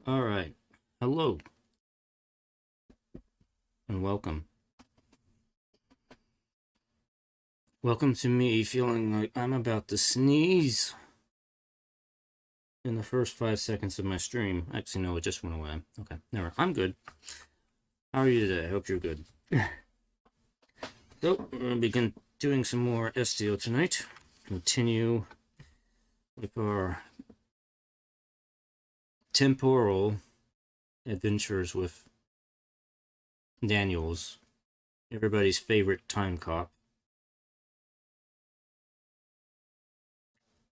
Alright, hello, and welcome. Welcome to me feeling like I'm about to sneeze in the first 5 seconds of my stream. Actually, no, it just went away. Okay, never. I'm good. How are you today? I hope you're good. So, we're going to begin doing some more STO tonight. Continue with our temporal adventures with Daniels, everybody's favorite time cop.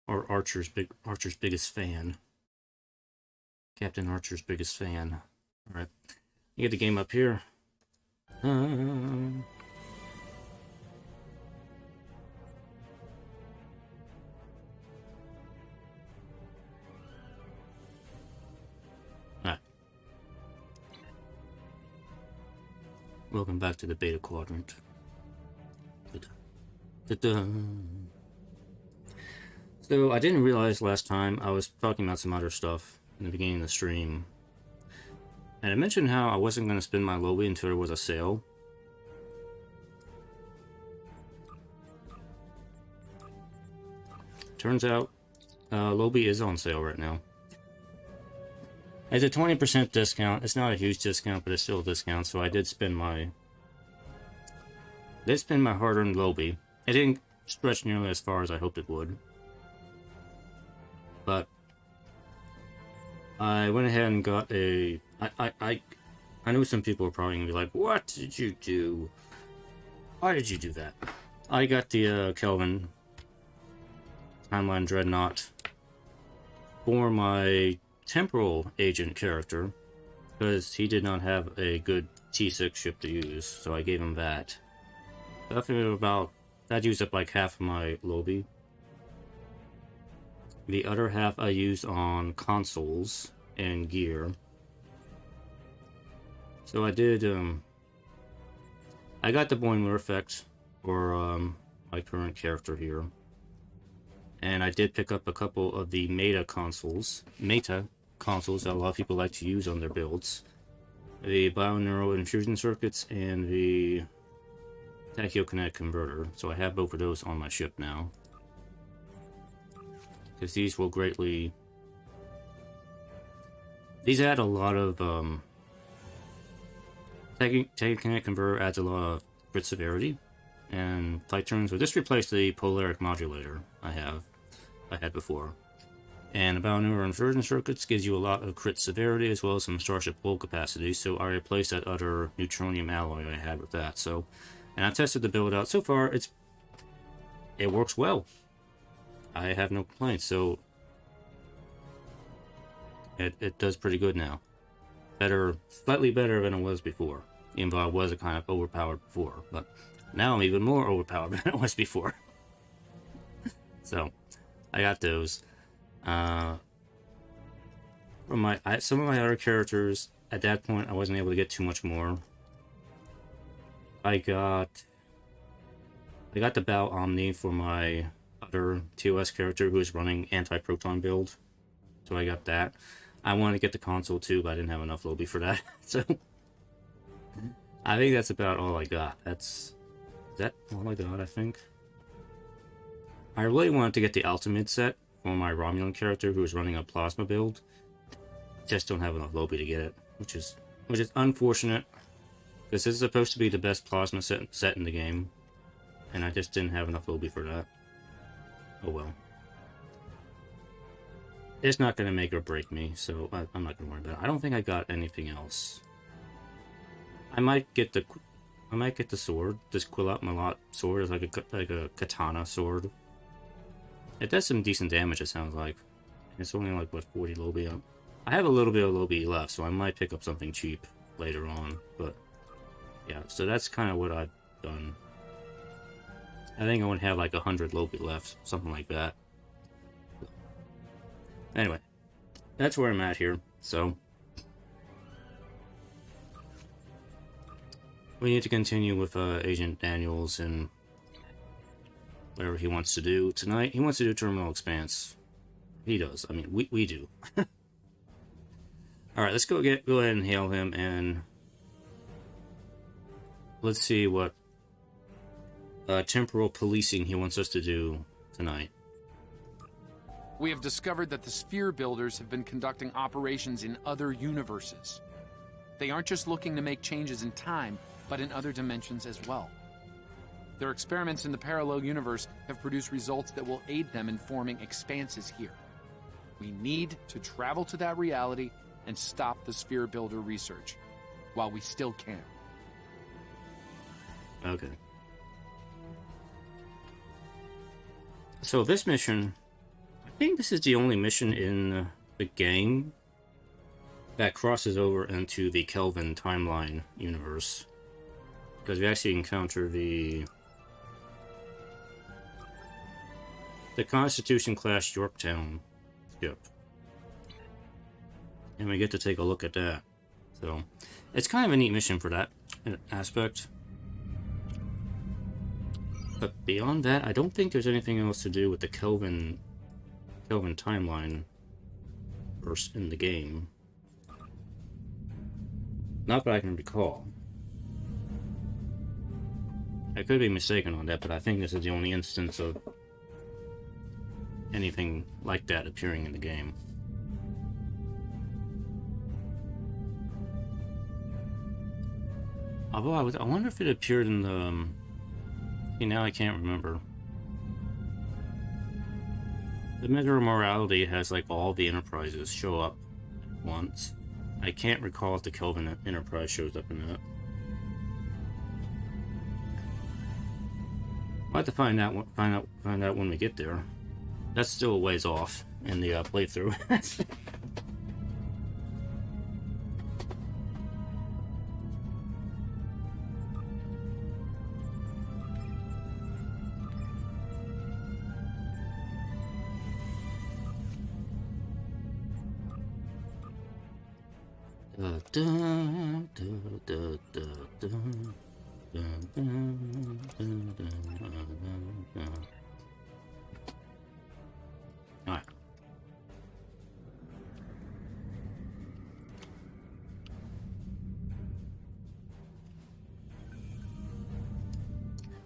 Or Archer's biggest fan. Captain Archer's biggest fan. Alright. You get the game up here. Alright. Welcome back to the beta quadrant. So I didn't realize last time I was talking about some other stuff in the beginning of the stream. And I mentioned how I wasn't going to spend my lobby until there was a sale. Turns out, lobby is on sale right now. It's a 20% discount. It's not a huge discount, but it's still a discount. So I did spend my hard-earned lobby. It didn't stretch nearly as far as I hoped it would. But I went ahead and got a... I know some people are probably going to be like, what did you do? Why did you do that? I got the Kelvin Timeline Dreadnought for my temporal agent character, because he did not have a good T6 ship to use, so I gave him that. That used up like half of my lobby. The other half I used on consoles and gear. So I did, I got the Boimler effect for my current character here. And I did pick up a couple of the meta consoles that a lot of people like to use on their builds. The Bioneural Infusion Circuits and the Tachyokinetic Converter. So I have both of those on my ship now. Because these will greatly... These add a lot of... Tachyokinetic Converter adds a lot of crit severity and fight turns. So this replaced the Polaric Modulator I had before. And the Bioneural Infusion Circuits gives you a lot of crit severity as well as some Starship hull capacity, so I replaced that other neutronium alloy I had with that. So, and I tested the build out. So far, it works well. I have no complaints, so it does pretty good now. Slightly better than it was before. Even though I was kind of overpowered before, but now I'm even more overpowered than I was before. So, I got those. From some of my other characters, at that point, I wasn't able to get too much more. I got the Bow Omni for my other TOS character who is running anti-proton build, so I got that. I wanted to get the console too, but I didn't have enough lobby for that. So I think that's about all I got. Is that all I got? I think I really wanted to get the ultimate set for my Romulan character who is running a plasma build. Just don't have enough lobby to get it, which is unfortunate, because this is supposed to be the best plasma set in the game, and I just didn't have enough lobby for that. Oh well. It's not going to make or break me, so I'm not going to worry about it. I don't think I got anything else. I might get the sword, this Quillat Malat sword. Is like a katana sword. It does some decent damage, it sounds like. It's only like, what, 40 lobby up. I have a little bit of lobby left, so I might pick up something cheap later on. But, yeah, so that's kind of what I've done. I think I would have like 100 lobby left, something like that. Anyway, that's where I'm at here, so... We need to continue with Agent Daniels and whatever he wants to do tonight. He wants to do Terminal Expanse. He does. I mean, we do. Alright, let's go ahead and hail him, and let's see what temporal policing he wants us to do tonight. We have discovered that the sphere builders have been conducting operations in other universes. They aren't just looking to make changes in time, but in other dimensions as well. Their experiments in the parallel universe have produced results that will aid them in forming expanses here. We need to travel to that reality and stop the sphere builder research, while we still can. Okay. So this mission, I think this is the only mission in the game that crosses over into the Kelvin timeline universe. Because we actually encounter the Constitution-class Yorktown ship. And we get to take a look at that. So, it's kind of a neat mission for that aspect. But beyond that, I don't think there's anything else to do with the Kelvin timeline verse in the game. Not that I can recall. I could be mistaken on that, but I think this is the only instance of anything like that appearing in the game. Although I wonder if it appeared in the... See, now I can't remember. The measure of morality has like all the enterprises show up at once. I can't recall if the Kelvin Enterprise shows up in that. I'll have to find out when we get there. That's still a ways off in the playthrough. Alright.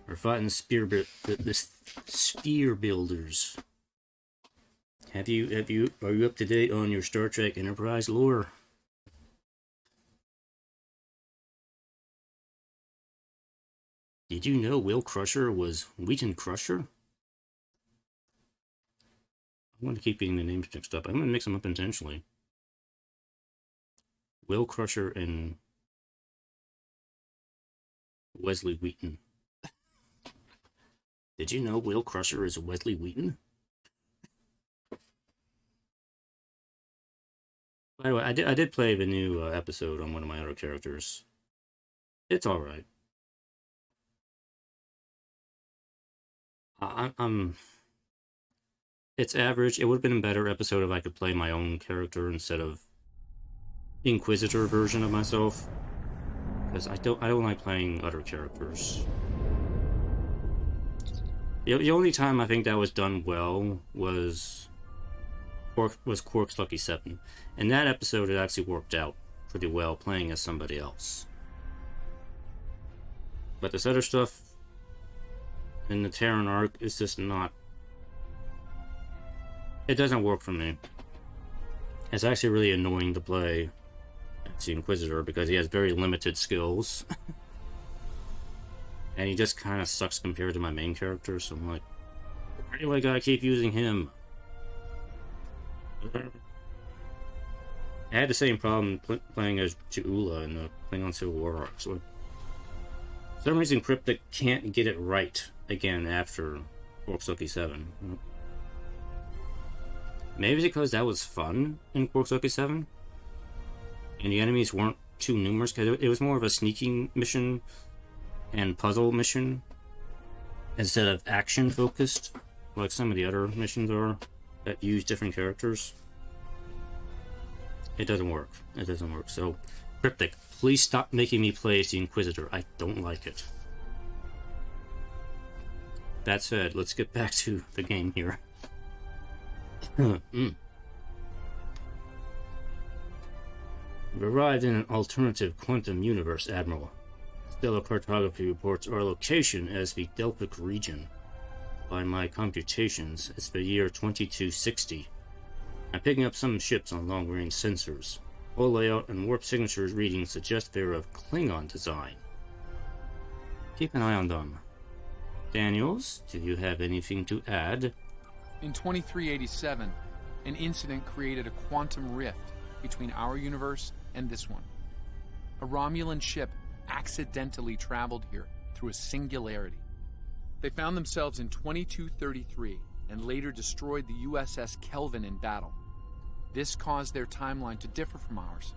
We're fighting the sphere builders. Are you up to date on your Star Trek Enterprise lore? Did you know Will Crusher was Wheaton Crusher? I'm going to keep getting the names mixed up. I'm going to mix them up intentionally. Will Crusher and Wesley Wheaton. Did you know Will Crusher is Wesley Wheaton? By the way, I did play the new episode on one of my other characters. It's alright. It's average. It would have been a better episode if I could play my own character instead of Inquisitor version of myself. Because I don't like playing other characters. The only time I think that was done well was Quark's Lucky 7. In that episode, it actually worked out pretty well playing as somebody else. But this other stuff in the Terran arc is just not... It doesn't work for me. It's actually really annoying to play as the Inquisitor because he has very limited skills. And he just kind of sucks compared to my main character, so I'm like, why do I gotta keep using him? I had the same problem playing as Chula in the Klingon Civil War arc, so for some reason Cryptic can't get it right again after Quark's Lucky 7. Maybe because that was fun in Quark's Lucky 7, and the enemies weren't too numerous, because it was more of a sneaking mission and puzzle mission instead of action focused like some of the other missions are that use different characters. It doesn't work. It doesn't work. So, Cryptic, please stop making me play as the Inquisitor. I don't like it. That said, let's get back to the game here. We've arrived in an alternative quantum universe, Admiral. Stellar cartography reports our location as the Delphic region. By my computations, it's the year 2260. I'm picking up some ships on long-range sensors. Hull layout and warp signatures readings suggest they're of Klingon design. Keep an eye on them. Daniels, do you have anything to add? In 2387, an incident created a quantum rift between our universe and this one. A Romulan ship accidentally traveled here through a singularity. They found themselves in 2233 and later destroyed the USS Kelvin in battle. This caused their timeline to differ from ours.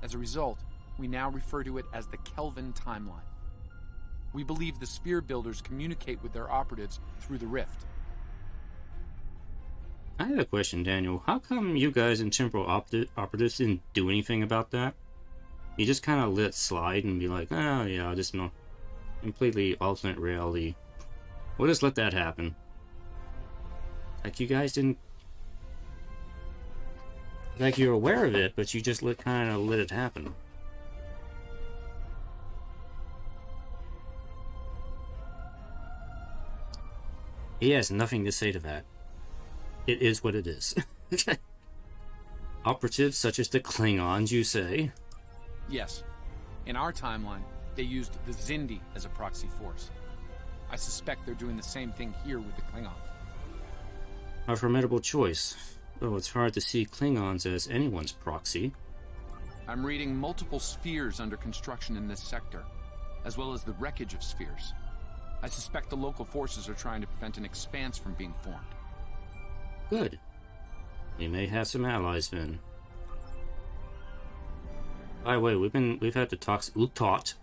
As a result, we now refer to it as the Kelvin timeline. We believe the sphere builders communicate with their operatives through the rift. I have a question, Daniel. How come you guys in Temporal Operatives didn't do anything about that? You just kind of let it slide and be like, oh yeah, just no, completely alternate reality. We'll just let that happen. Like you guys didn't, like you're aware of it, but you just kind of let it happen. He has nothing to say to that. It is what it is. Operatives such as the Klingons, you say? Yes. In our timeline, they used the Xindi as a proxy force. I suspect they're doing the same thing here with the Klingons. A formidable choice, though it's hard to see Klingons as anyone's proxy. I'm reading multiple spheres under construction in this sector, as well as the wreckage of spheres. I suspect the local forces are trying to prevent an expanse from being formed. Good. We may have some allies then. By the way, we've had the Utot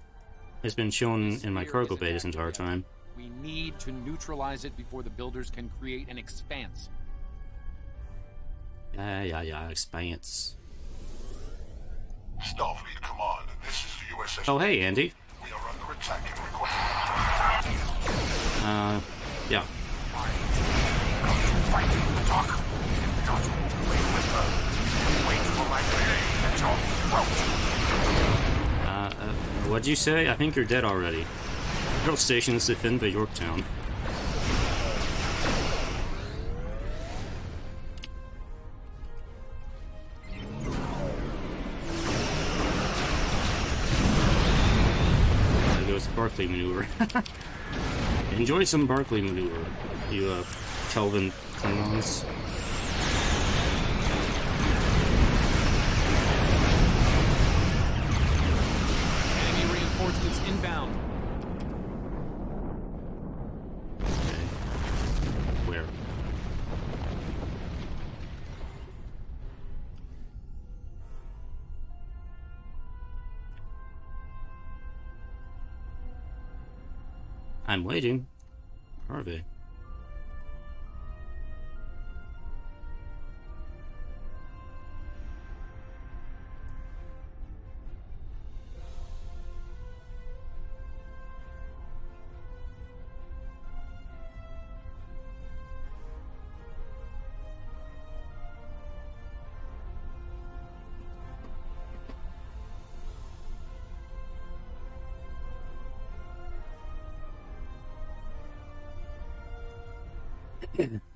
has been shown in my cargo bay this entire time. We need to neutralize it before the builders can create an expanse. Yeah, expanse. Starfleet Command, this is the USS. Oh, hey, Andy. We are under attack and request. Yeah. What'd you say? I think you're dead already. Girl stations defend the Yorktown. There goes Barclay maneuver. Enjoy some Barclay maneuver, you Kelvin Klingons. Enemy reinforcements inbound. Okay. Where? I'm waiting. Where are they?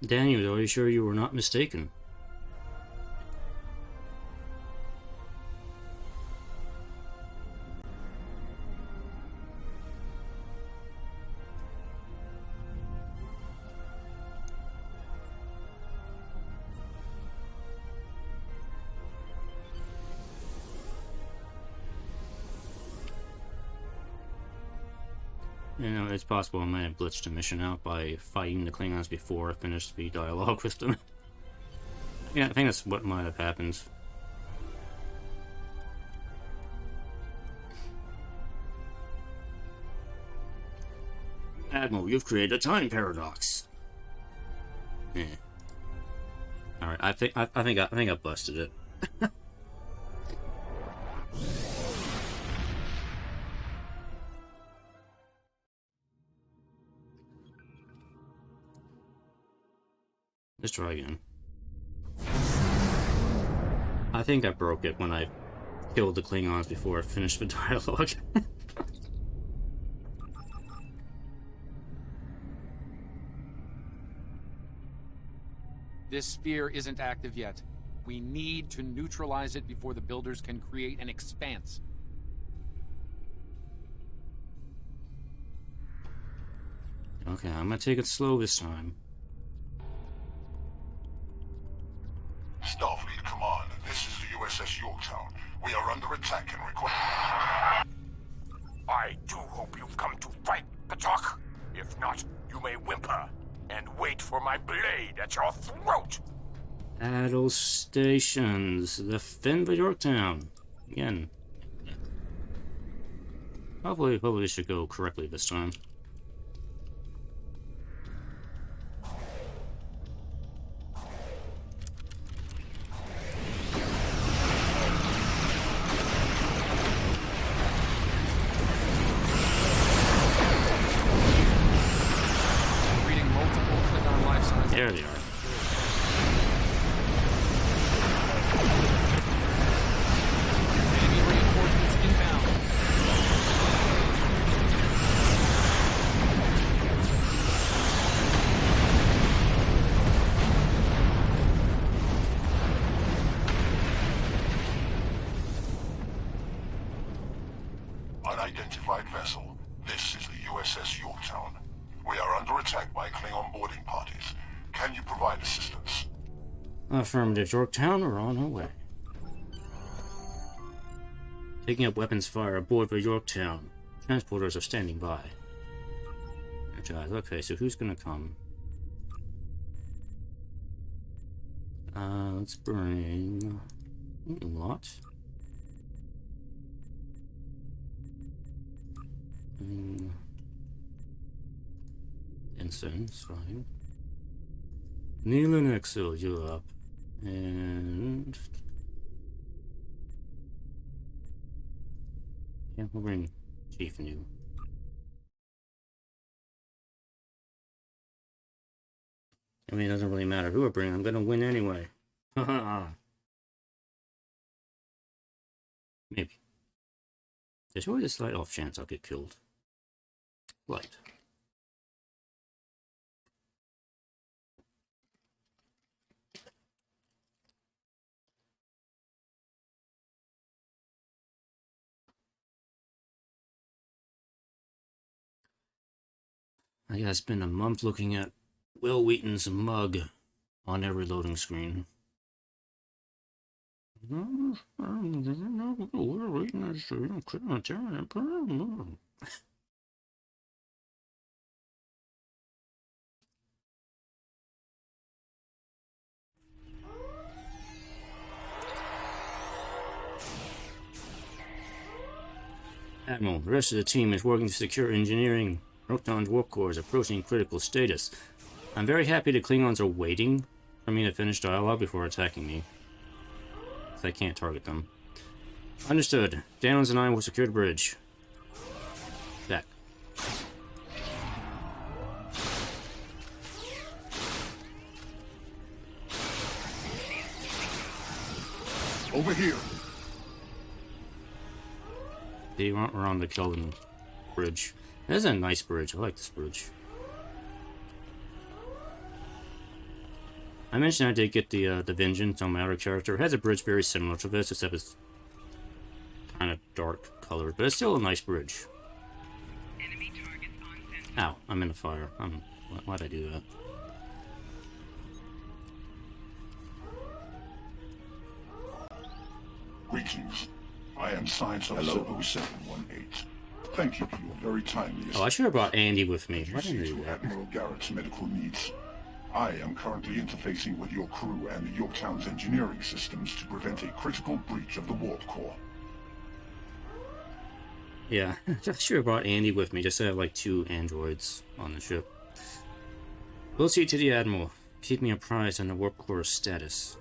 Daniel, are you sure you were not mistaken? You know, it's possible I might have glitched a mission out by fighting the Klingons before I finished the dialogue with them. Yeah, I think that's what might have happened. Admiral, you've created a time paradox. Yeah. All right, I think I busted it. Let's try again. I think I broke it when I killed the Klingons before I finished the dialogue. This sphere isn't active yet. We need to neutralize it before the builders can create an expanse. Okay, I'm gonna take it slow this time. Starfleet Command, this is the USS Yorktown. We are under attack and request... I do hope you've come to fight, Patok. If not, you may whimper and wait for my blade at your throat. Battle stations. Defend the Yorktown. Again. Hopefully it should go correctly this time. There they are. Enemy reinforcements inbound. Unidentified vessel. This is the USS Yorktown. We are under attack by Klingon boarding parties. Can you provide assistance? Affirmative. Yorktown, we're on our way. Taking up weapons fire aboard the Yorktown. Transporters are standing by. Okay, so who's gonna come? Let's bring a lot. Ensign's fine. Neil and Exo, you up. And yeah, we'll bring Chief New. I mean, it doesn't really matter who I bring, I'm gonna win anyway. Maybe. There's always a slight off chance I'll get killed. Light. I gotta spend a month looking at Will Wheaton's mug on every loading screen. Admiral, the rest of the team is working to secure engineering. Rotan's warp core is approaching critical status. I'm very happy the Klingons are waiting for me to finish dialogue before attacking me, because I can't target them. Understood. Daniels and I will secure the bridge. Back. Over here. We're on the Kelvin bridge. This is a nice bridge. I like this bridge. I mentioned I did get the Vengeance on my other character. It has a bridge very similar to this, except it's kind of dark colored, but it's still a nice bridge. Enemy targets on center. Ow, I'm in the fire. Why'd I do that? Greetings. I am Science Officer 0718. Thank you for your very timely Oh, I should have brought Andy with me. Why didn't I do to that? Admiral Garrett's medical needs. I am currently interfacing with your crew and the Yorktown's engineering systems to prevent a critical breach of the warp core. Yeah, I should have brought Andy with me, just to have like 2 androids on the ship. We'll see to the Admiral. Keep me apprised on the warp core status.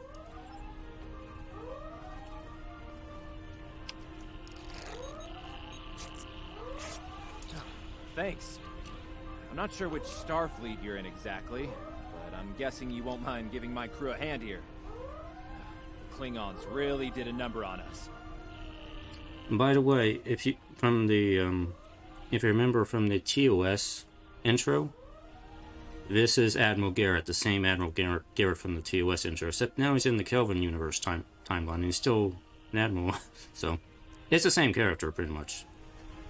Thanks. I'm not sure which Starfleet you're in exactly, but I'm guessing you won't mind giving my crew a hand here. The Klingons really did a number on us. And by the way, if you remember from the TOS intro, this is Admiral Garrett, the same Admiral Garrett from the TOS intro, except now he's in the Kelvin universe timeline. He's still an admiral, so it's the same character pretty much.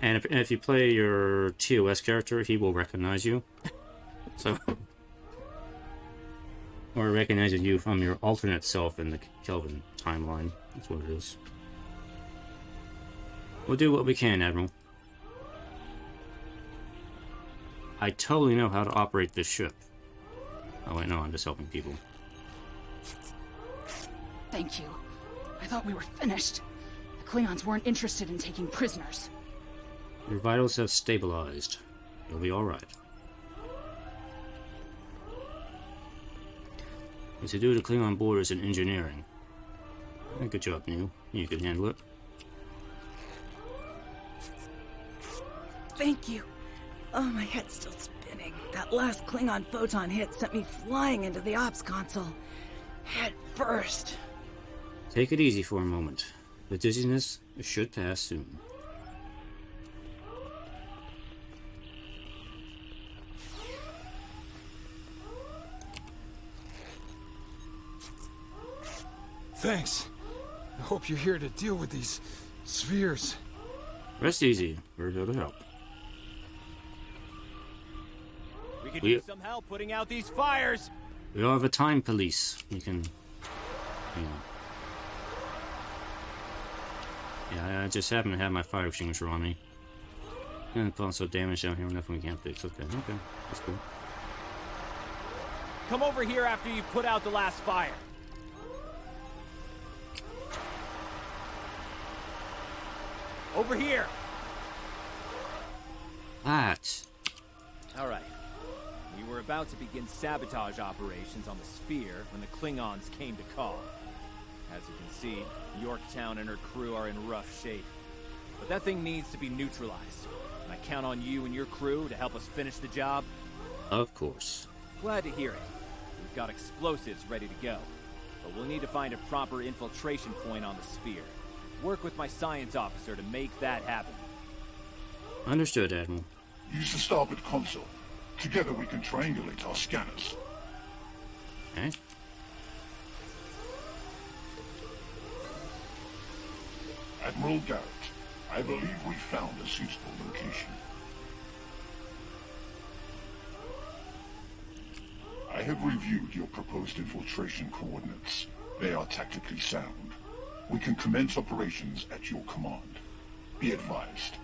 And if you play your TOS character, he will recognize you. So, or recognizes you from your alternate self in the Kelvin timeline. That's what it is. We'll do what we can, Admiral. I totally know how to operate this ship. Oh wait, no, I'm just helping people. Thank you. I thought we were finished. The Klingons weren't interested in taking prisoners. Your vitals have stabilized. You'll be alright. It's to do with the Klingon borders and engineering. Good job, Neil. You can handle it. Thank you. Oh, my head's still spinning. That last Klingon photon hit sent me flying into the ops console. Head first. Take it easy for a moment. The dizziness should pass soon. Thanks. I hope you're here to deal with these spheres. Rest easy. We're here to help. We could use some help putting out these fires. We all have a time police. You can, you know. Yeah, I just happen to have my fire extinguisher on me. And also damage down here, nothing we can't fix. Okay, that's cool. Come over here after you've put out the last fire. Over here. That. All right. We were about to begin sabotage operations on the sphere when the Klingons came to call. As you can see, Yorktown and her crew are in rough shape. But that thing needs to be neutralized. And I count on you and your crew to help us finish the job. Of course. Glad to hear it. We've got explosives ready to go. But we'll need to find a proper infiltration point on the sphere. Work with my science officer to make that happen. Understood, Admiral. Use the starboard console. Together we can triangulate our scanners. Okay. Admiral Garrett, I believe we found a suitable location. I have reviewed your proposed infiltration coordinates. They are tactically sound. We can commence operations at your command. Be advised,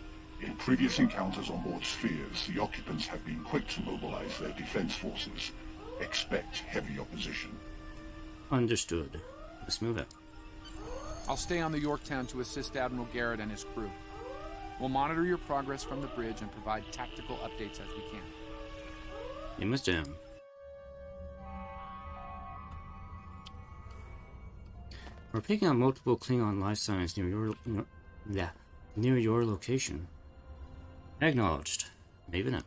in previous encounters on board spheres, the occupants have been quick to mobilize their defense forces. Expect heavy opposition. Understood. Let's move out. I'll stay on the Yorktown to assist Admiral Garrett and his crew. We'll monitor your progress from the bridge and provide tactical updates as we can. You must jam. We're picking up multiple Klingon life signs near your location. Acknowledged. Maven out.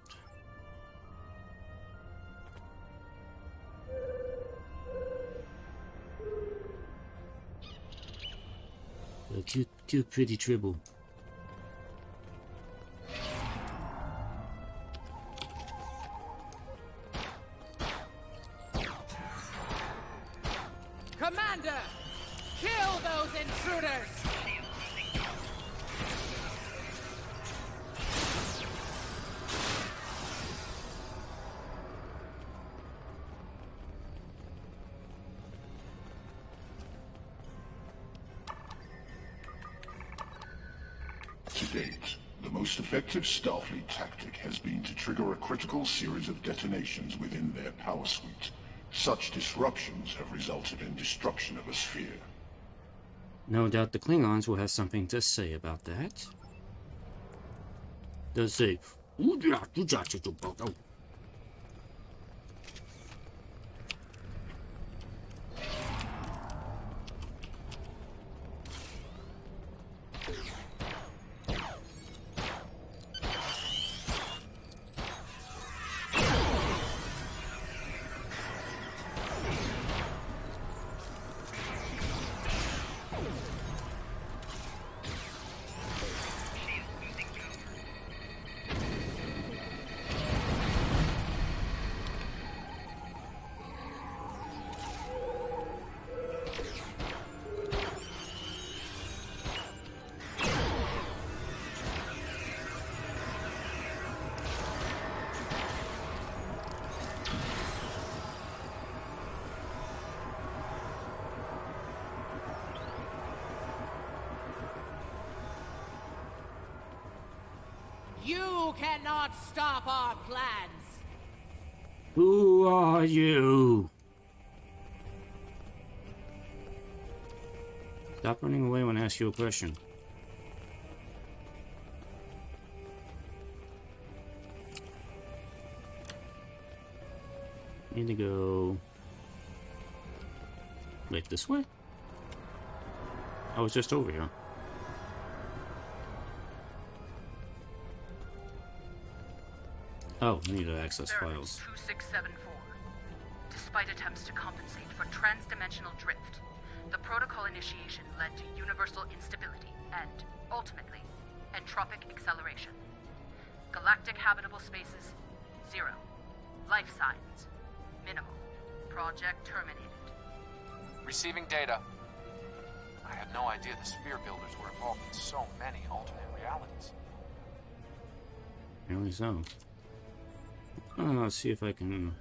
Cute, pretty tribble. Commander! Kill those intruders! To date, the most effective Starfleet tactic has been to trigger a critical series of detonations within their power suite. Such disruptions have resulted in destruction of a sphere. No doubt the Klingons will have something to say about that. They'll say, cannot stop our plans. Who are you? Stop running away when I ask you a question. Need to go... Wait, this way? I was just over here. Oh, I need to access files. 2674. Despite attempts to compensate for transdimensional drift, the protocol initiation led to universal instability and, ultimately, entropic acceleration. Galactic habitable spaces, 0. Life signs, minimal. Project terminated. Receiving data. I had no idea the sphere builders were involved in so many alternate realities. Apparently so. Let's see if I can...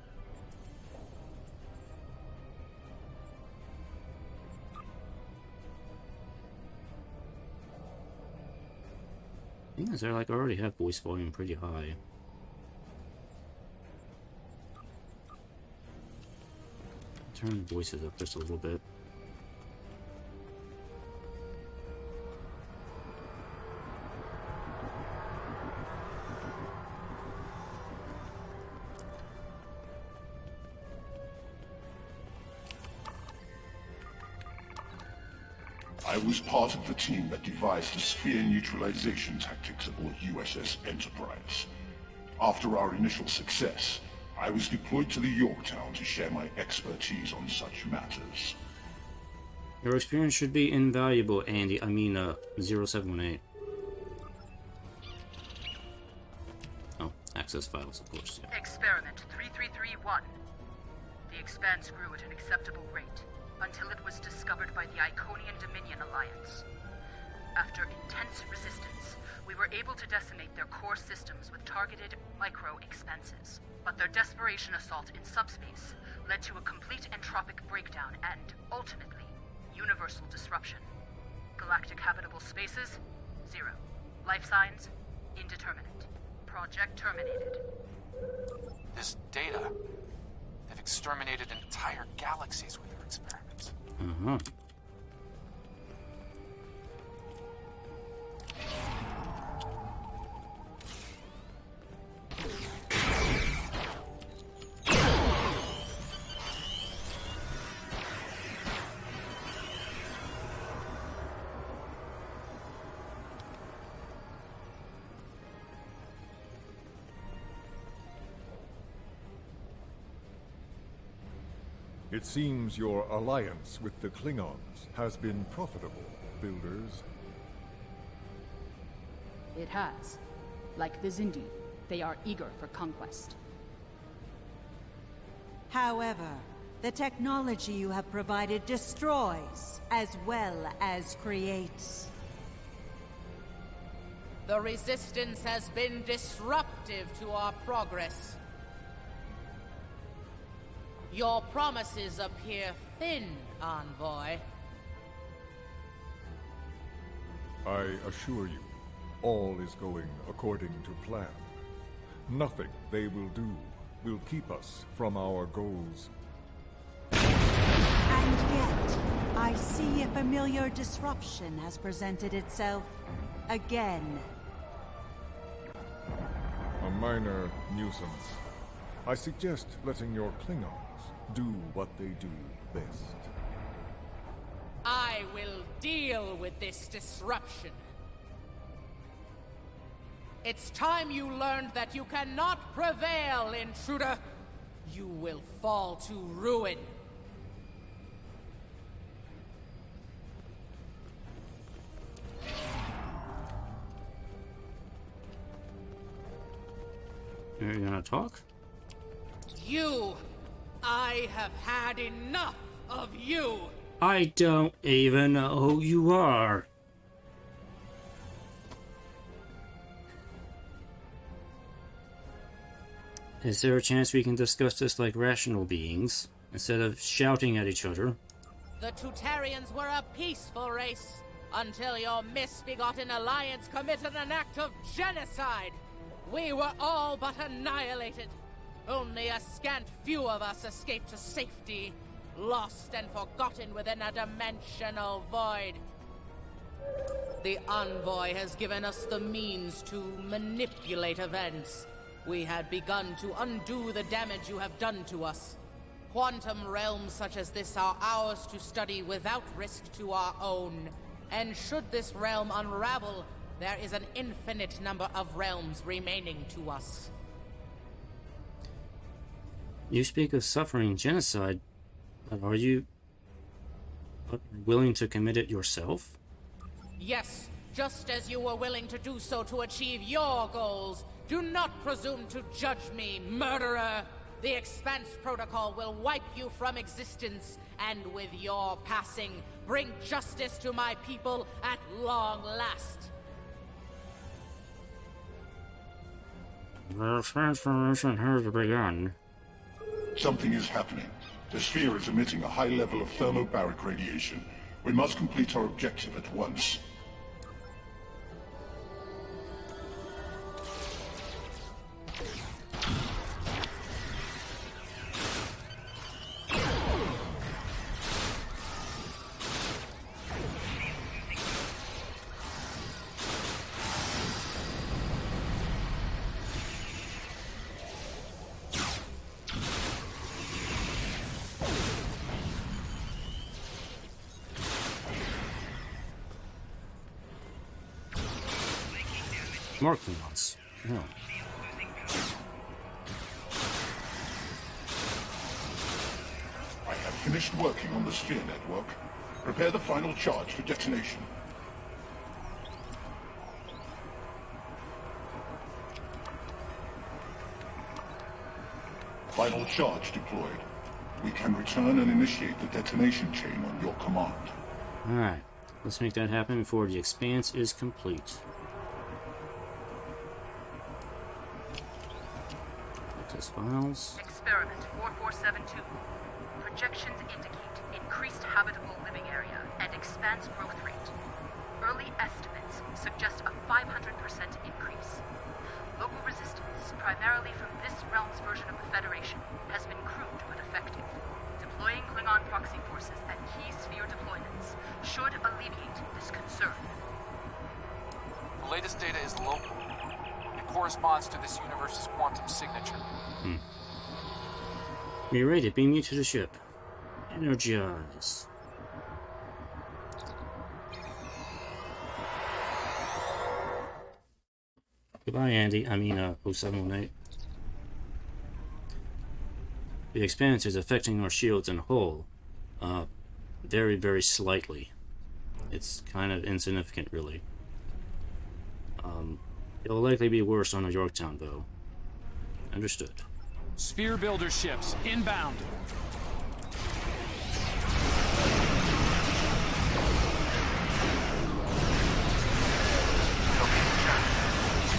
Thing is, I already have voice volume pretty high. Turn the voices up just a little bit. I was part of the team that devised the sphere neutralization tactics aboard USS Enterprise. After our initial success, I was deployed to the Yorktown to share my expertise on such matters. Your experience should be invaluable, Andy. 0718. Oh, access files, of course. Yeah. Experiment 3331. The Expanse grew at an acceptable rate, until it was discovered by the Iconian Dominion Alliance. After intense resistance, we were able to decimate their core systems with targeted micro-expanses. But their desperation assault in subspace led to a complete entropic breakdown and, ultimately, universal disruption. Galactic habitable spaces, 0. Life signs, indeterminate. Project terminated. This data, they've exterminated entire galaxies with their experiments. Uh-huh. It seems your alliance with the Klingons has been profitable, builders. It has. Like the Zindi, they are eager for conquest. However, the technology you have provided destroys as well as creates. The Resistance has been disruptive to our progress. Your promises appear thin, Envoy. I assure you, all is going according to plan. Nothing they will do will keep us from our goals. And yet, I see a familiar disruption has presented itself again. A minor nuisance. I suggest letting your Klingons do what they do best. I will deal with this disruption. It's time you learned that you cannot prevail, intruder. You will fall to ruin. Are you gonna talk? I have had enough of you. I don't even know who you are. Is there a chance we can discuss this like rational beings, instead of shouting at each other? The Tutarians were a peaceful race, until your misbegotten alliance committed an act of genocide. We were all but annihilated. Only a scant few of us escaped to safety, lost and forgotten within a dimensional void. The Envoy has given us the means to manipulate events. We had begun to undo the damage you have done to us. Quantum realms such as this are ours to study without risk to our own. And should this realm unravel, there is an infinite number of realms remaining to us. You speak of suffering genocide, but are you willing to commit it yourself? Yes, just as you were willing to do so to achieve your goals. Do not presume to judge me, murderer! The Expanse Protocol will wipe you from existence, and with your passing, bring justice to my people at long last. The transformation has begun. Something is happening. The sphere is emitting a high level of thermobaric radiation. We must complete our objective at once. More Klingons. No. I have finished working on the sphere network. Prepare the final charge for detonation. Final charge deployed. We can return and initiate the detonation chain on your command. Alright, let's make that happen before the Expanse is complete. Access files. Experiment 4472. Projections indicate increased habitable living area and Expanse growth rate. Early estimates suggest a 500% increase. Local resistance, primarily from this realm's version of the Federation, has been crude but effective. Deploying Klingon proxy forces at key sphere deployments should alleviate this concern. The latest data is local. It corresponds to this universe's quantum signature. Be ready to beam you to the ship. Energize. Goodbye, Andy. I mean, 0718. The Expanse is affecting our shields and hull. Very, very slightly. It's kind of insignificant, really. It'll likely be worse on a Yorktown, though. Understood. Sphere builder ships, inbound.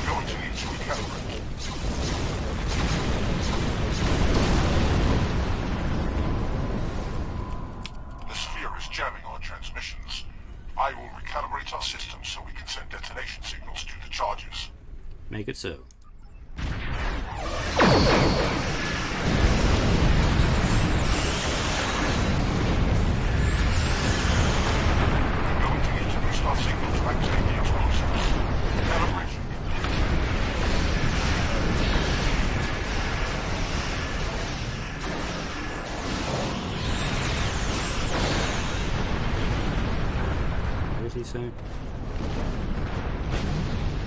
Going to need to recalibrate. The sphere is jamming our transmissions. I will recalibrate our systems so we can send detonation signals to the charges. Make it so. Our signal to activate the explosives. Calibration. What did he say?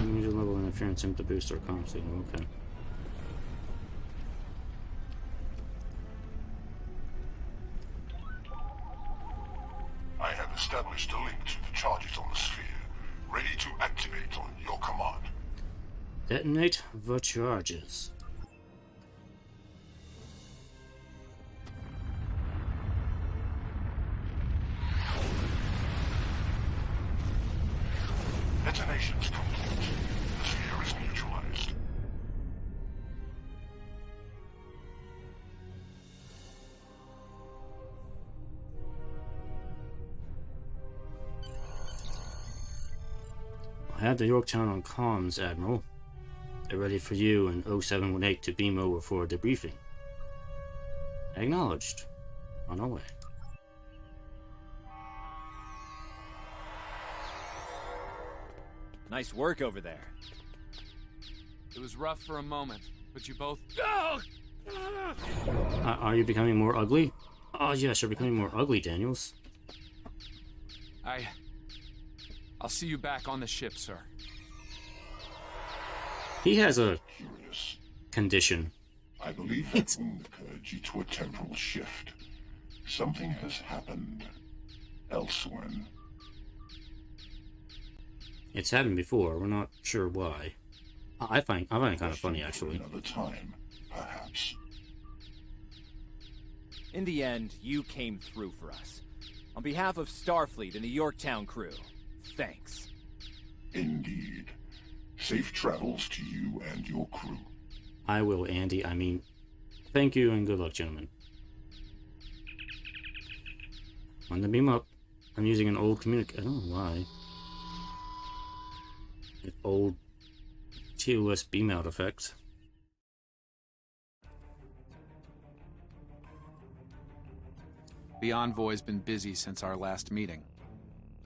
Major level interference to boost our comm signal. Okay. I have established a link to the charges on the sphere, ready to activate on your command. Detonate the charges. Detonation's complete. The sphere is neutralized. I have the Yorktown on comms, Admiral. They're ready for you and 0718 to beam over for a debriefing. Acknowledged. On our way. Nice work over there. It was rough for a moment, but you both... Are you becoming more ugly? Oh yes, you're becoming more ugly, Daniels. I'll see you back on the ship, sir. He has a Curious. condition. I believe that wound occurred due to a temporal shift. Something has happened elsewhere. It's happened before. We're not sure why. I find it kind of funny, actually. Another time, perhaps. In the end, you came through for us. On behalf of Starfleet and the Yorktown crew, thanks. Indeed. Safe travels to you and your crew. I will, Andy. I mean, thank you and good luck, gentlemen. On the beam up. I'm using an old communicator. I don't know why. An old TOS beam out effect. The Envoy's been busy since our last meeting.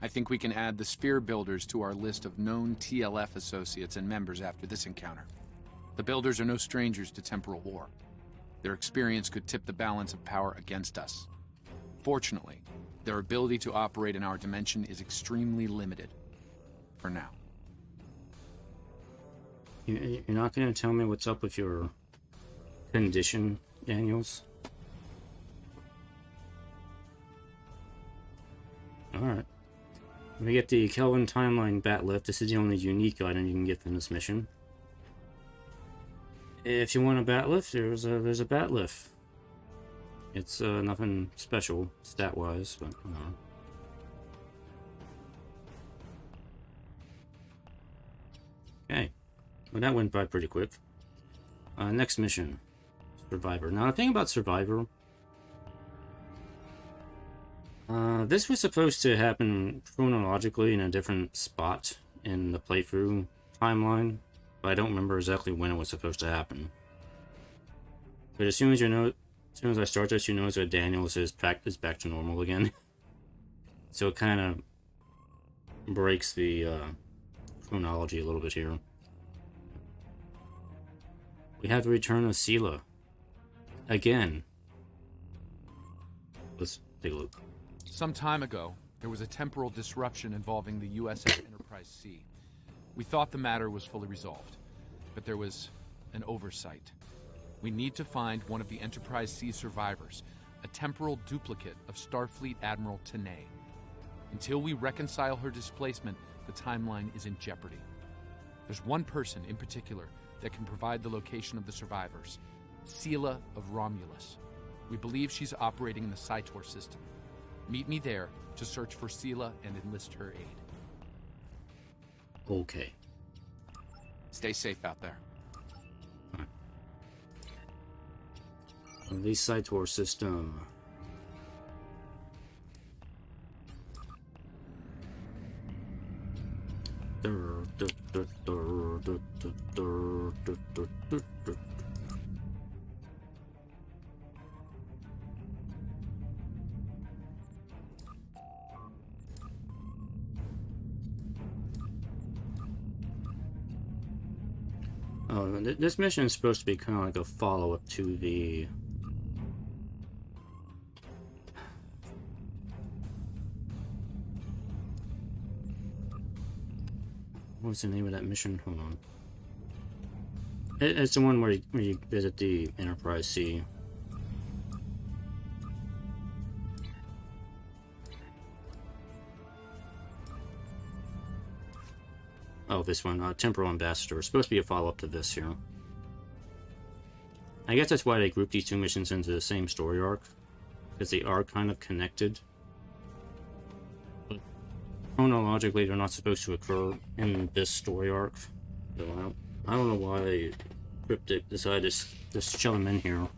I think we can add the Sphere Builders to our list of known TLF associates and members after this encounter. The Builders are no strangers to temporal war. Their experience could tip the balance of power against us. Fortunately, their ability to operate in our dimension is extremely limited. For now. You're not going to tell me what's up with your condition, Daniels? Alright. We get the Kelvin Timeline Bat Lift. This is the only unique item you can get from this mission. If you want a Bat Lift, there's a Bat Lift. It's nothing special, stat-wise, but Okay. Well, that went by pretty quick. Next mission. Survivor. Now, the thing about Survivor... this was supposed to happen chronologically in a different spot in the playthrough timeline, but I don't remember exactly when it was supposed to happen. But as soon as I start this, you notice that Daniels is back to normal again. So it kind of breaks the chronology a little bit here. We have the return of Sela. Again. Let's take a look. Some time ago, there was a temporal disruption involving the USS Enterprise C. We thought the matter was fully resolved, but there was an oversight. We need to find one of the Enterprise C survivors, a temporal duplicate of Starfleet Admiral Tenay. Until we reconcile her displacement, the timeline is in jeopardy. There's one person in particular that can provide the location of the survivors, Sela of Romulus. We believe she's operating in the Cytor system. Meet me there to search for Sela and enlist her aid. Okay. Stay safe out there. The Cytor system. Oh, this mission is supposed to be kind of like a follow-up to the... What's the name of that mission? Hold on. It's the one where you visit the Enterprise C. Oh, this one. Temporal Ambassador. It's supposed to be a follow-up to this here. I guess that's why they grouped these two missions into the same story arc. Because they are kind of connected. But chronologically, they're not supposed to occur in this story arc. So I don't know why Cryptic decided to shove them in here.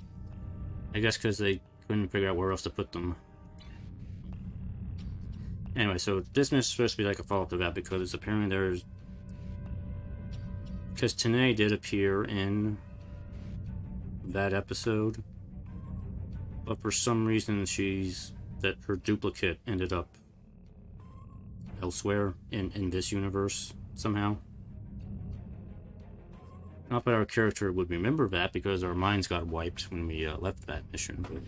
I guess because they couldn't figure out where else to put them. Anyway, so this mission is supposed to be like a follow-up to that because apparently there's Because Tanae did appear in that episode, but for some reason her duplicate ended up elsewhere in this universe somehow. Not that our character would remember that because our minds got wiped when we left that mission. But...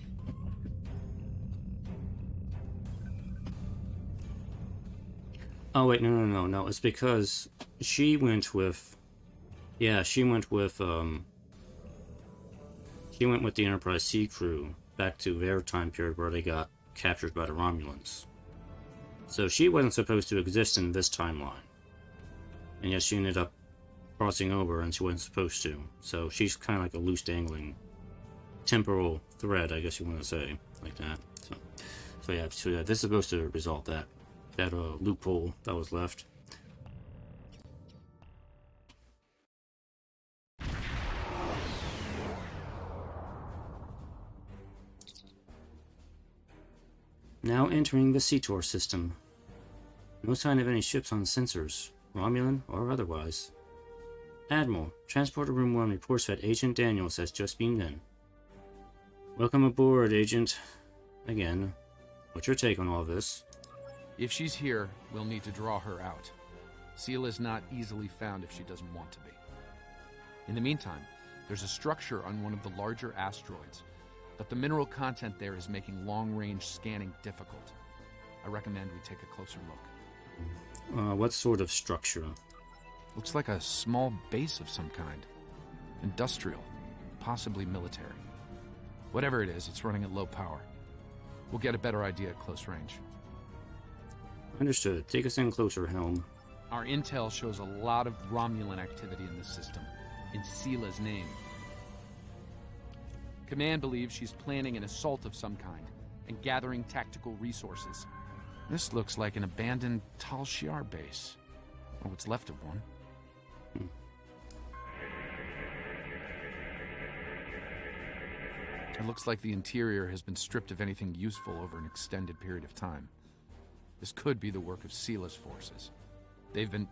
Oh wait, no. It's because she went with, she went with the Enterprise C crew back to their time period where they got captured by the Romulans. So she wasn't supposed to exist in this timeline. And yet she ended up crossing over and she wasn't supposed to. So she's kind of like a loose dangling temporal thread, I guess you want to say, like that. So yeah, this is supposed to resolve that loophole that was left. Now entering the Seator system. No sign of any ships on sensors, Romulan or otherwise. Admiral, Transporter Room 1 reports that Agent Daniels has just beamed in. Welcome aboard, Agent. Again, what's your take on all this? If she's here, we'll need to draw her out. Seela's not easily found if she doesn't want to be. In the meantime, there's a structure on one of the larger asteroids, but the mineral content there is making long-range scanning difficult. I recommend we take a closer look. What sort of structure? Looks like a small base of some kind. Industrial, possibly military. Whatever it is, it's running at low power. We'll get a better idea at close range. Understood. Take us in closer, Helm. Our intel shows a lot of Romulan activity in this system, in Seela's name. Command believes she's planning an assault of some kind, and gathering tactical resources. This looks like an abandoned Tal Shiar base. Or what's left of one. It looks like the interior has been stripped of anything useful over an extended period of time. This could be the work of Seela's forces. They've been...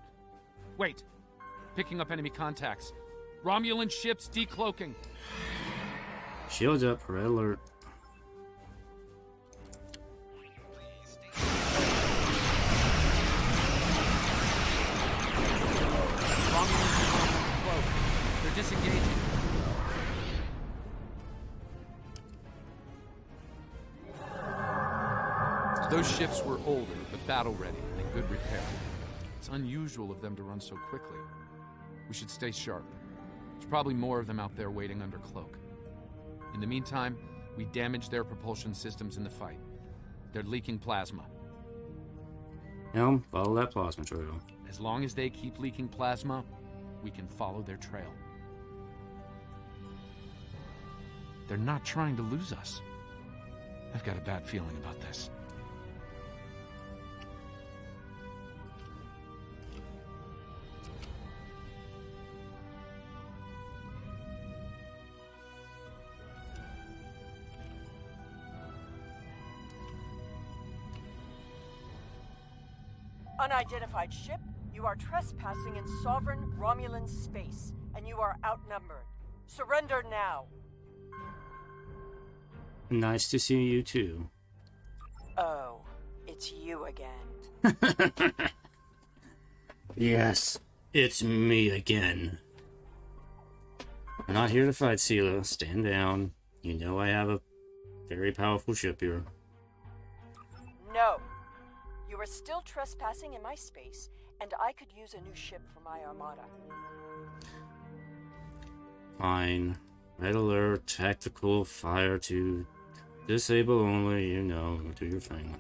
Wait! Picking up enemy contacts. Romulan ships decloaking. Shields up, red alert. Romulans are cloak. They're disengaging. Those ships were older, but battle-ready and in good repair. It's unusual of them to run so quickly. We should stay sharp. There's probably more of them out there waiting under cloak. In the meantime, we damage their propulsion systems in the fight. They're leaking plasma. Helm, follow that plasma trail. As long as they keep leaking plasma, we can follow their trail. They're not trying to lose us. I've got a bad feeling about this. Unidentified ship, you are trespassing in sovereign Romulan space, and you are outnumbered. Surrender now. Nice to see you too. Oh, it's you again. Yes, it's me again. I'm not here to fight, Seela. Stand down. You know I have a very powerful ship here. No. You are still trespassing in my space, and I could use a new ship for my armada. Fine. Red alert, tactical, fire to disable only, you know, do your thing.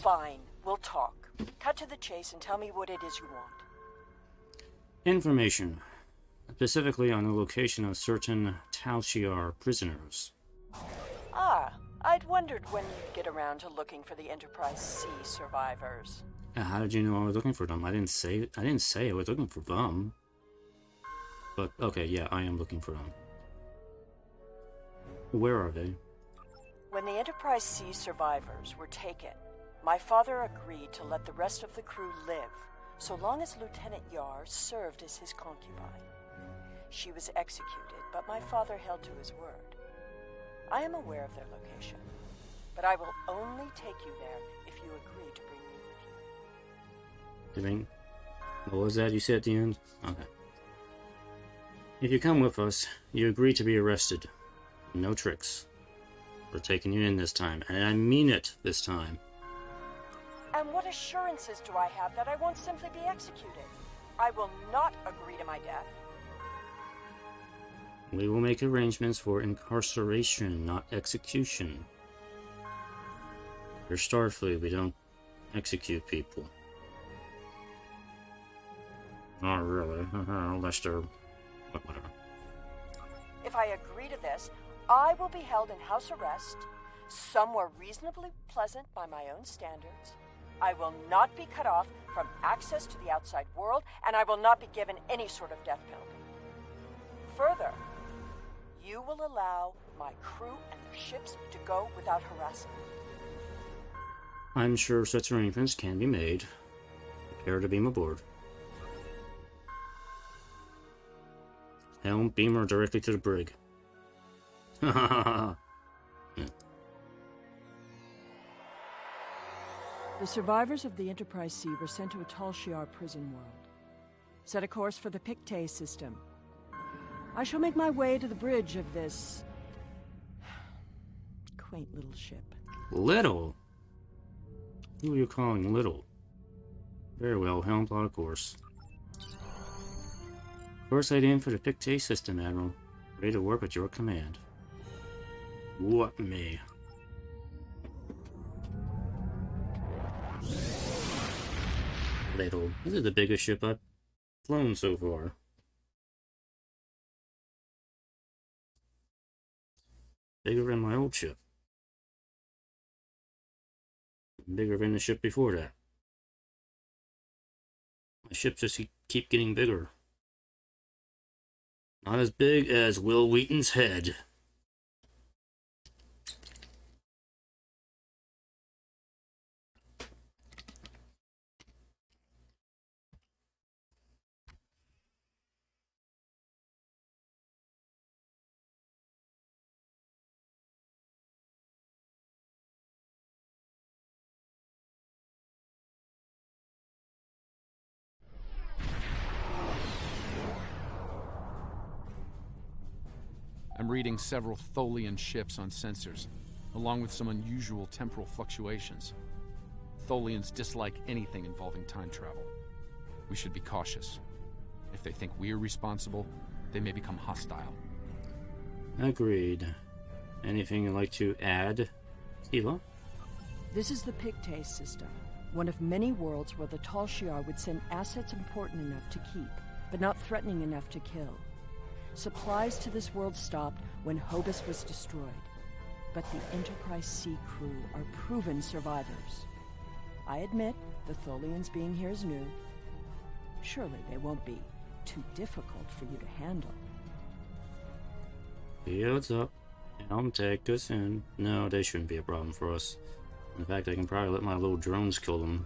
Fine, we'll talk. Cut to the chase and tell me what it is you want. Information. Specifically on the location of certain Tal Shiar prisoners. Ah, I'd wondered when you'd get around to looking for the Enterprise C survivors. How did you know I was looking for them? I didn't say I was looking for them. But okay, yeah, I am looking for them. Where are they? When the Enterprise C survivors were taken, my father agreed to let the rest of the crew live, so long as Lieutenant Yar served as his concubine. She was executed, but my father held to his word. I am aware of their location, but I will only take you there if you agree to bring me with you. You mean, what was that you said at the end? Okay. If you come with us, you agree to be arrested. No tricks. We're taking you in this time, and I mean it this time. And what assurances do I have that I won't simply be executed? I will not agree to my death. We will make arrangements for incarceration, not execution. We're Starfleet, we don't execute people. Not really, unless they're... whatever. If I agree to this, I will be held in house arrest, somewhere reasonably pleasant by my own standards. I will not be cut off from access to the outside world, and I will not be given any sort of death penalty. Further, you will allow my crew and their ships to go without harassment. I'm sure such arrangements can be made. Prepare to beam aboard. Helm, beamer directly to the brig. The survivors of the Enterprise C were sent to a Tal Shiar prison world. Set a course for the Pictet system. I shall make my way to the bridge of this... quaint little ship. Little? Who are you calling little? Very well, Helm, plot a course. Course laid in for the Pictet system, Admiral. Ready to work at your command. What me? Little. This is the biggest ship I've flown so far. Bigger than my old ship. Bigger than the ship before that. My ships just keep getting bigger. Not as big as Will Wheaton's head. I'm reading several Tholian ships on sensors, along with some unusual temporal fluctuations. Tholians dislike anything involving time travel. We should be cautious. If they think we're responsible, they may become hostile. Agreed. Anything you'd like to add, Stila? This is the Pictet system, one of many worlds where the Tal Shiar would send assets important enough to keep, but not threatening enough to kill. Supplies to this world stopped when Hobus was destroyed, but the Enterprise C crew are proven survivors. I admit the Tholians being here is new. Surely they won't be too difficult for you to handle. Heads up. Helm, take us in. No, they shouldn't be a problem for us. In fact, I can probably let my little drones kill them.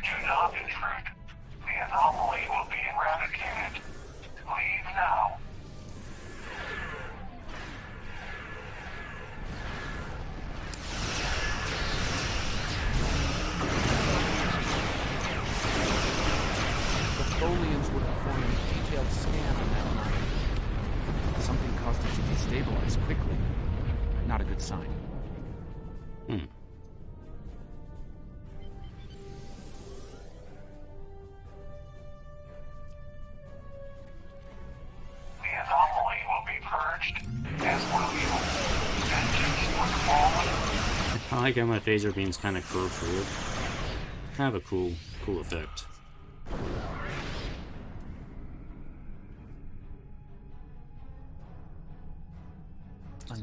Do not intrude. The anomaly will be eradicated. Leave now. The Tholians were performing a detailed scan on that anomaly. Something caused it to destabilize quickly. Not a good sign. The anomaly will be purged, as will you. Vengeance for the fallen. I like how my phaser beams kind of curve through it. Kind of a cool effect.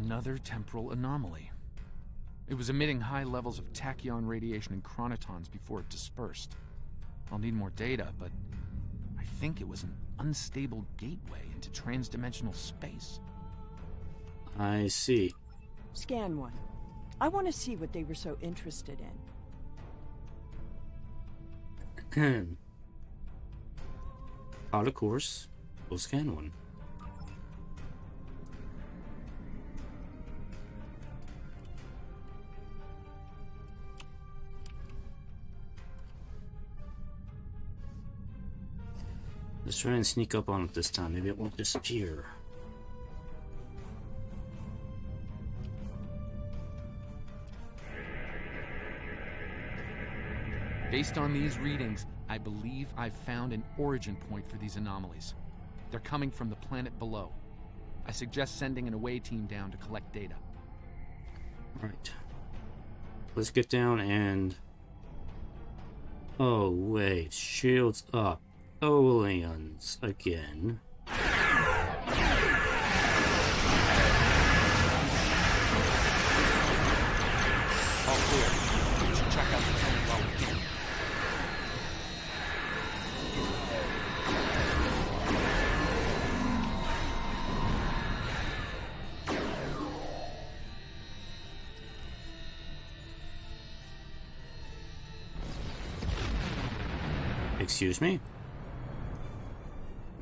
Another temporal anomaly. It was emitting high levels of tachyon radiation and chronotons before it dispersed. I'll need more data, but I think it was an unstable gateway into transdimensional space. I see. Scan one. I want to see what they were so interested in. Out of course, we'll scan one. Let's try and sneak up on it this time. Maybe it won't disappear. Based on these readings, I believe I've found an origin point for these anomalies. They're coming from the planet below. I suggest sending an away team down to collect data. Alright. Let's get down and... Oh, wait. Shields up. Aliens again. All clear. We should check out the planet while we can. Excuse me?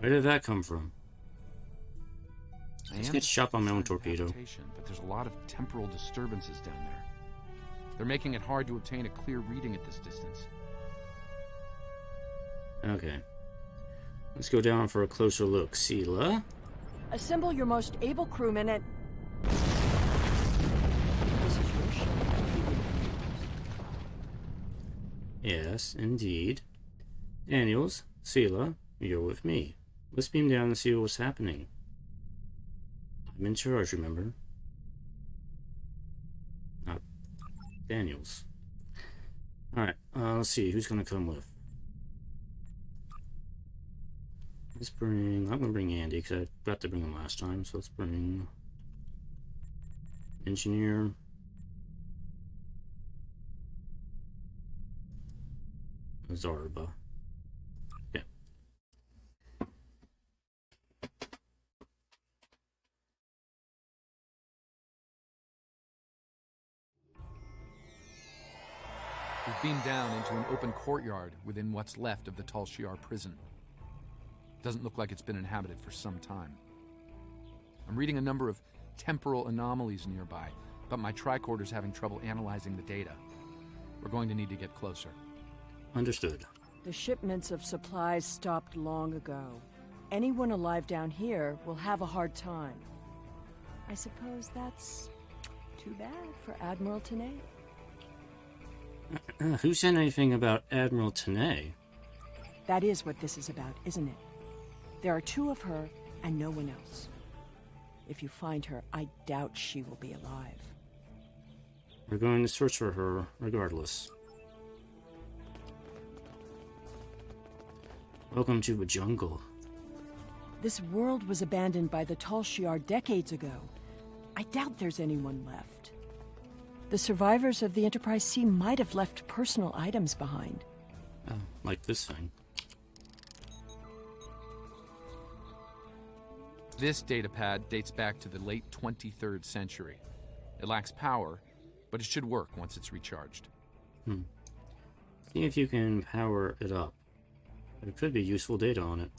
Where did that come from? Let's get shot by my own torpedo. But there's a lot of temporal disturbances down there. They're making it hard to obtain a clear reading at this distance. Okay. Let's go down for a closer look. Sela? Assemble your most able crewmen and... This is your ship. Yes, indeed. Daniels, Sela, you're with me. Let's beam down and see what's happening. I'm in charge, remember? Not Daniels. Alright, let's see, who's gonna come with? Let's bring... I'm gonna bring Andy, because I forgot to bring him last time, so let's bring... Engineer... Zarba. Yeah. We've beamed down into an open courtyard within what's left of the Tal Shiar prison. Doesn't look like it's been inhabited for some time. I'm reading a number of temporal anomalies nearby, but my tricorder's having trouble analyzing the data. We're going to need to get closer. Understood. The shipments of supplies stopped long ago. Anyone alive down here will have a hard time. I suppose that's too bad for Admiral Tenay. Who said anything about Admiral Tenay? That is what this is about, isn't it? There are two of her and no one else. If you find her, I doubt she will be alive. We're going to search for her regardless. Welcome to the jungle. This world was abandoned by the Tal Shiar decades ago. I doubt there's anyone left. The survivors of the Enterprise C might have left personal items behind. Oh, like this thing. This datapad dates back to the late 23rd century. It lacks power, but it should work once it's recharged. See if you can power it up. There could be useful data on it.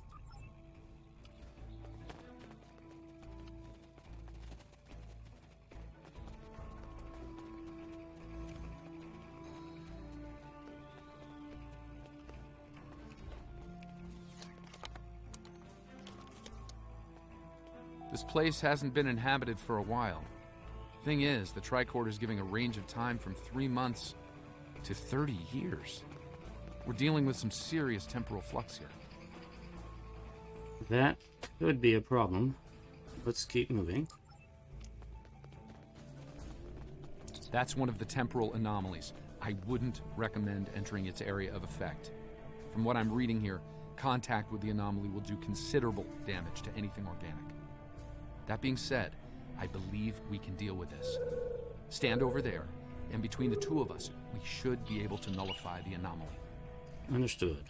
This place hasn't been inhabited for a while. Thing is, the tricorder's giving a range of time from 3 months to 30 years. We're dealing with some serious temporal flux here. That could be a problem. Let's keep moving. That's one of the temporal anomalies. I wouldn't recommend entering its area of effect. From what I'm reading here, contact with the anomaly will do considerable damage to anything organic. That being said, I believe we can deal with this. Stand over there, and between the two of us, we should be able to nullify the anomaly. Understood.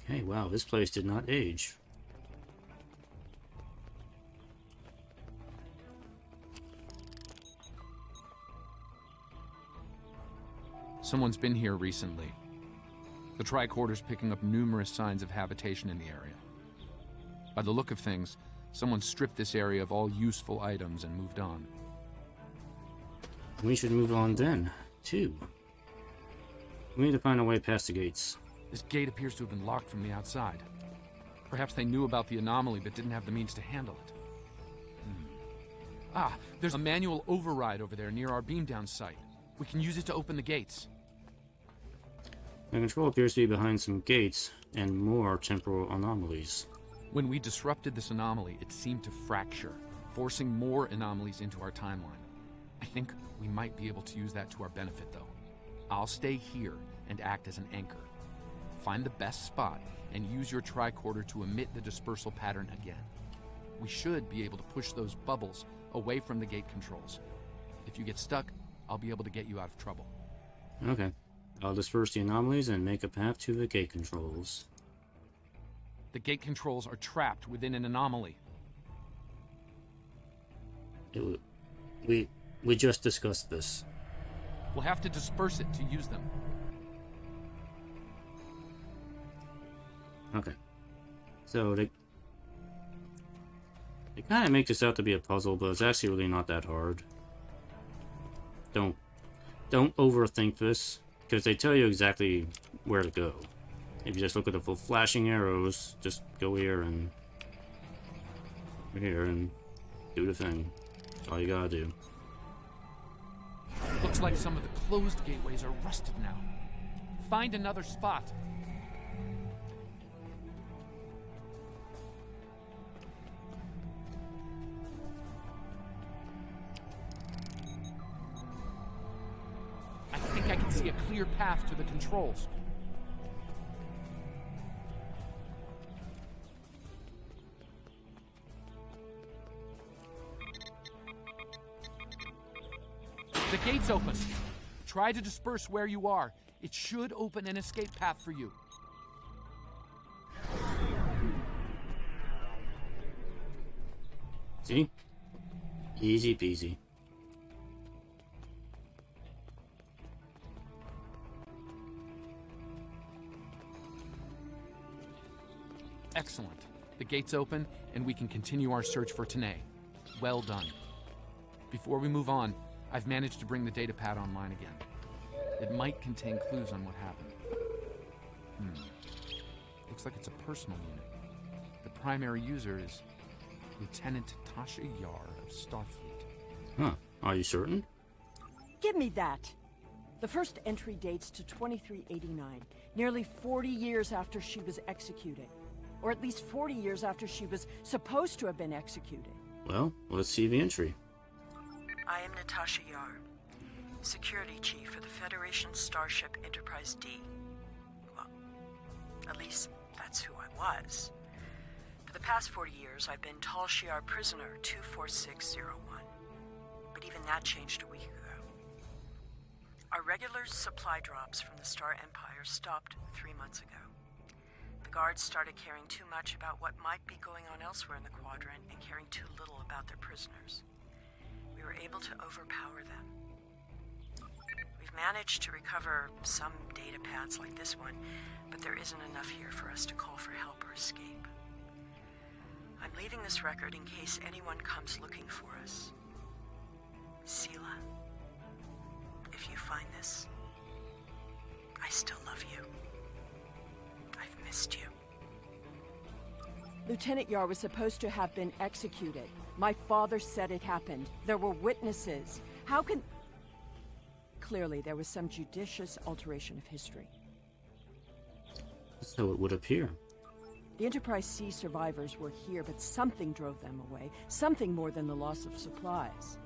Okay, wow, this place did not age. Someone's been here recently. The tricorder's picking up numerous signs of habitation in the area. By the look of things, someone stripped this area of all useful items and moved on. We should move on then, too. We need to find a way past the gates. This gate appears to have been locked from the outside. Perhaps they knew about the anomaly but didn't have the means to handle it. Ah, there's a manual override over there near our beam-down site. We can use it to open the gates. The control appears to be behind some gates and more temporal anomalies. When we disrupted this anomaly, it seemed to fracture, forcing more anomalies into our timeline. I think we might be able to use that to our benefit, though. I'll stay here and act as an anchor. Find the best spot and use your tricorder to emit the dispersal pattern again. We should be able to push those bubbles away from the gate controls. If you get stuck, I'll be able to get you out of trouble. Okay. I'll disperse the anomalies and make a path to the gate controls. The gate controls are trapped within an anomaly. We just discussed this. We'll have to disperse it to use them. Okay. So they kind of make this out to be a puzzle, but it's actually really not that hard. Don't overthink this, because they tell you exactly where to go. If you just look at the full flashing arrows, just go here and do the thing. That's all you gotta do. Looks like some of the closed gateways are rusted now. Find another spot. I think I can see a clear path to the controls. The gate's open. Try to disperse where you are. It should open an escape path for you. See? Easy peasy. Excellent. The gate's open, and we can continue our search for Tanae. Well done. Before we move on, I've managed to bring the datapad online again. It might contain clues on what happened. Looks like it's a personal unit. The primary user is Lieutenant Tasha Yar of Starfleet. Huh. Are you certain? Give me that. The first entry dates to 2389, nearly 40 years after she was executed. Or at least 40 years after she was supposed to have been executed. Well, let's see the entry. I am Natasha Yar, Security Chief for the Federation Starship Enterprise D. Well, at least that's who I was. For the past 40 years, I've been Tal Shiar Prisoner 24601. But even that changed a week ago. Our regular supply drops from the Star Empire stopped 3 months ago. The guards started caring too much about what might be going on elsewhere in the Quadrant and caring too little about their prisoners. We were able to overpower them. We've managed to recover some data pads like this one, but there isn't enough here for us to call for help or escape. I'm leaving this record in case anyone comes looking for us. Sela, if you find this, I still love you. I've missed you. Lieutenant Yar was supposed to have been executed. My father said it happened. There were witnesses. How can... Clearly, there was some judicious alteration of history. So it would appear. The Enterprise C survivors were here, but something drove them away. Something more than the loss of supplies.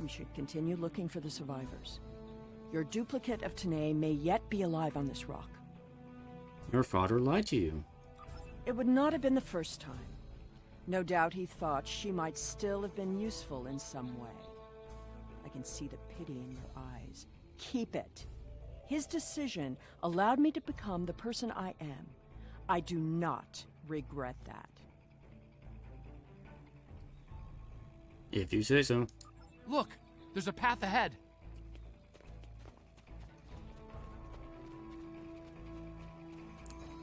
We should continue looking for the survivors. Your duplicate of Tanae may yet be alive on this rock. Your father lied to you. It would not have been the first time. No doubt he thought she might still have been useful in some way. I can see the pity in your eyes. Keep it. His decision allowed me to become the person I am. I do not regret that. If you say so. Look, there's a path ahead.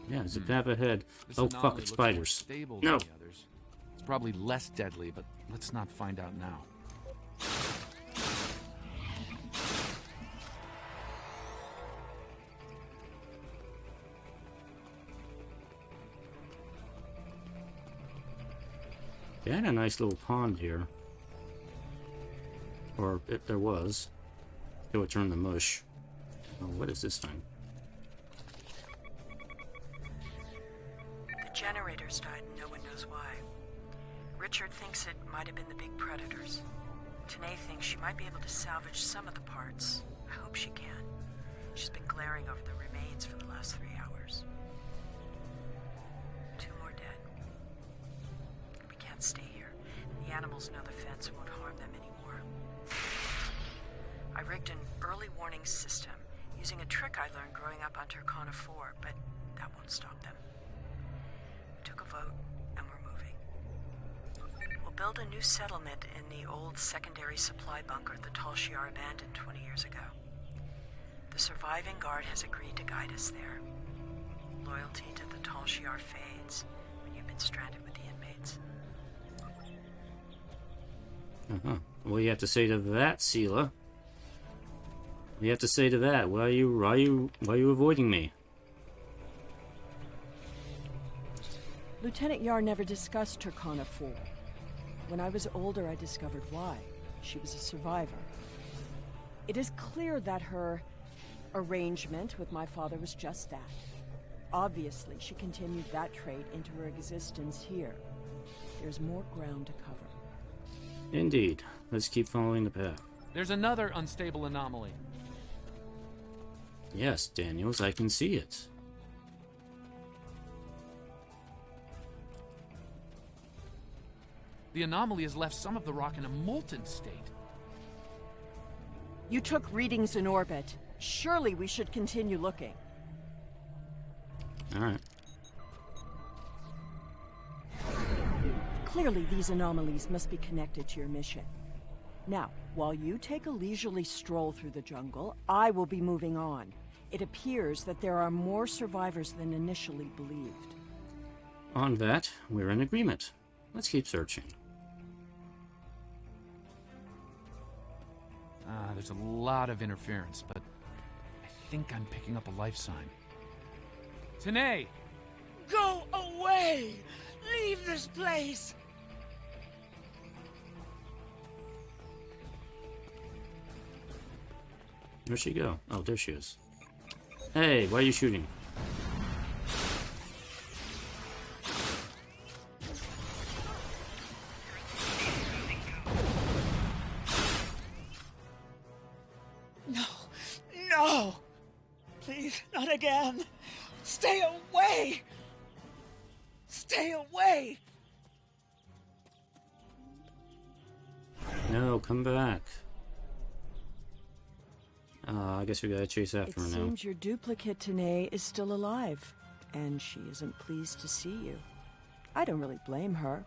Yeah, there's a path ahead. This Oh, anomaly fuck, it's looks more spiders. stable No. than the others. It's probably less deadly, but let's not find out now. They had a nice little pond here. Or there was. It would turn to mush. Oh, what is this thing? The generators died and no one knows why. Richard thinks it might have been the big predators. Tanae thinks she might be able to salvage some of the parts. I hope she can. She's been glaring over the remains for the last 3 hours. 2 more dead. We can't stay here. The animals know the fence won't harm them anymore. I rigged an early warning system using a trick I learned growing up on Turkana 4, but that won't stop them. We took a vote, and we're moving. We'll build a new settlement in the old secondary supply bunker the Tal Shiar abandoned 20 years ago. The surviving guard has agreed to guide us there. Loyalty to the Tal Shiar fades when you've been stranded with the inmates. What do you have to say to that, Sela? What do you have to say to that? Why are you avoiding me? Lieutenant Yar never discussed Turkana 4. When I was older, I discovered why. She was a survivor. It is clear that her arrangement with my father was just that. Obviously, she continued that trait into her existence here. There's more ground to cover. Indeed. Let's keep following the path. There's another unstable anomaly. Yes, Daniels, I can see it. The anomaly has left some of the rock in a molten state. You took readings in orbit. Surely we should continue looking. Alright. Clearly, these anomalies must be connected to your mission. Now, while you take a leisurely stroll through the jungle, I will be moving on. It appears that there are more survivors than initially believed. On that, we're in agreement. Let's keep searching. There's a lot of interference, but I think I'm picking up a life sign. Tanae! Go away! Leave this place! Where'd she go? Oh, there she is. Hey, why are you shooting? No! No! Please, not again! Stay away! Stay away! No, come back. I guess we gotta chase after her now. It seems your duplicate Tanae is still alive, and she isn't pleased to see you. I don't really blame her.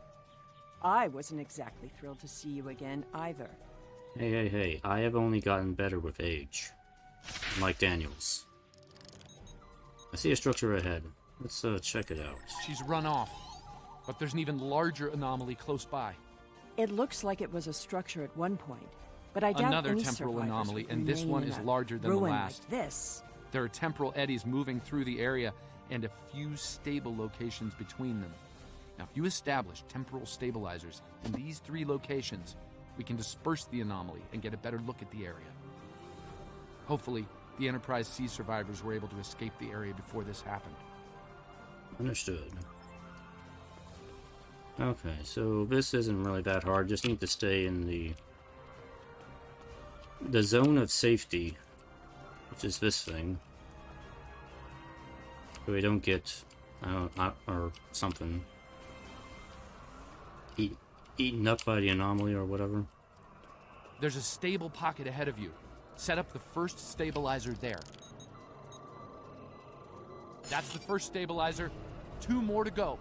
I wasn't exactly thrilled to see you again, either. Hey, I have only gotten better with age. Like Daniels. I see a structure ahead. Let's check it out. She's run off, but there's an even larger anomaly close by. It looks like it was a structure at one point, but I doubt Another any temporal survivors anomaly, would and this remain one in is a larger than the ruin last. Like this. There are temporal eddies moving through the area, and a few stable locations between them. Now, if you establish temporal stabilizers in these 3 locations, we can disperse the anomaly and get a better look at the area. Hopefully, the Enterprise C survivors were able to escape the area before this happened. Understood. Okay, so this isn't really that hard. Just need to stay in the the zone of safety, which is this thing, so we don't get, or something, eaten up by the anomaly or whatever. There's a stable pocket ahead of you. Set up the first stabilizer there. That's the first stabilizer. 2 more to go.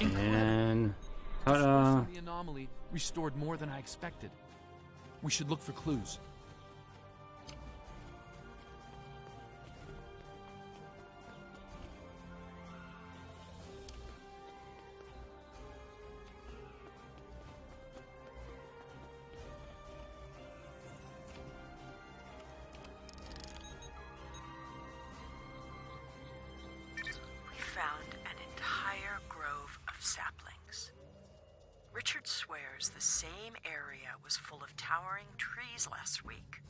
And the anomaly restored more than I expected. We should look for clues. Richard swears the same area was full of towering trees last week.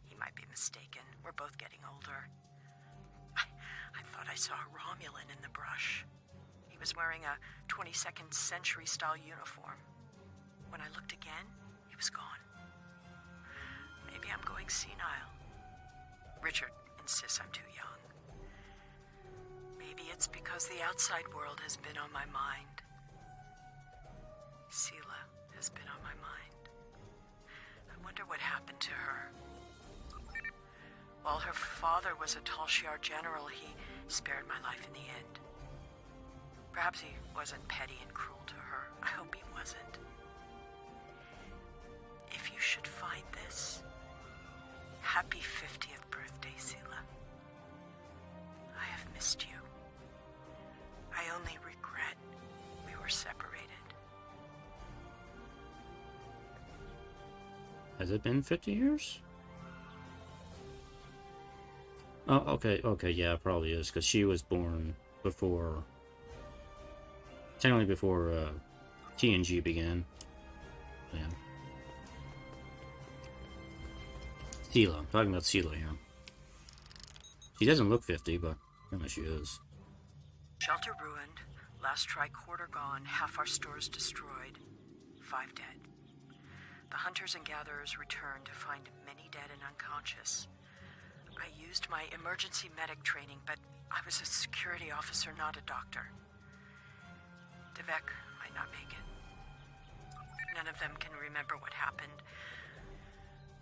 He might be mistaken. We're both getting older. I thought I saw a Romulan in the brush. He was wearing a 22nd century style uniform. When I looked again, he was gone. Maybe I'm going senile. Richard insists I'm too young. Maybe it's because the outside world has been on my mind. Sela has been on my mind. I wonder what happened to her. While her father was a Tal-Shiar general, he spared my life in the end. Perhaps he wasn't petty and cruel to her. I hope he wasn't. If you should find this, happy 50th birthday, Sela. I have missed you. I only regret we were separated. Has it been 50 years? Oh, okay, yeah, it probably is, because she was born before, technically before TNG began. Yeah. Sela, I'm talking about Sela here. She doesn't look 50, but I know she is. Shelter ruined, last tricorder gone, half our stores destroyed, 5 dead. The hunters and gatherers returned to find many dead and unconscious. I used my emergency medic training, but I was a security officer, not a doctor. Devek might not make it. None of them can remember what happened.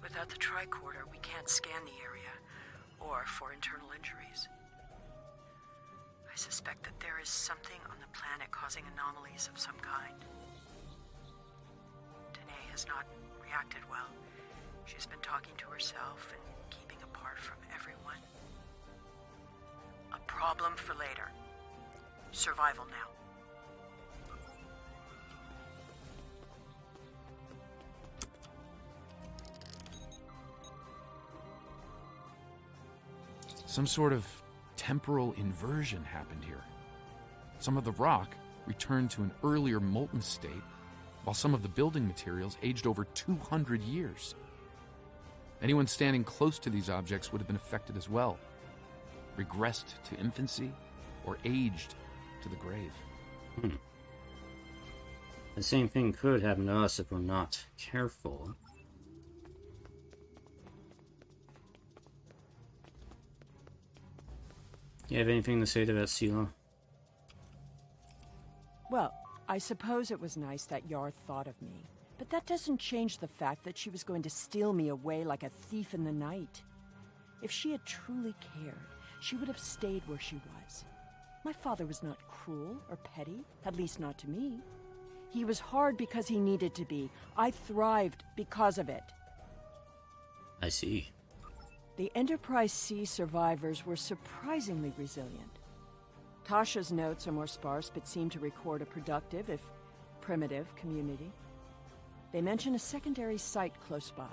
Without the tricorder, we can't scan the area, or for internal injuries. I suspect that there is something on the planet causing anomalies of some kind. Danae has not reacted well. She's been talking to herself and keeping apart from everyone. A problem for later. Survival now. Some sort of temporal inversion happened here. Some of the rock returned to an earlier molten state, while some of the building materials aged over 200 years. Anyone standing close to these objects would have been affected as well, regressed to infancy, or aged to the grave. The same thing could happen to us if we're not careful. You have anything to say to that, Sela? Well, I suppose it was nice that Yar thought of me, but that doesn't change the fact that she was going to steal me away like a thief in the night. If she had truly cared, she would have stayed where she was. My father was not cruel or petty, at least not to me. He was hard because he needed to be. I thrived because of it. I see. The Enterprise C survivors were surprisingly resilient. Tasha's notes are more sparse, but seem to record a productive, if primitive, community. They mention a secondary site close by.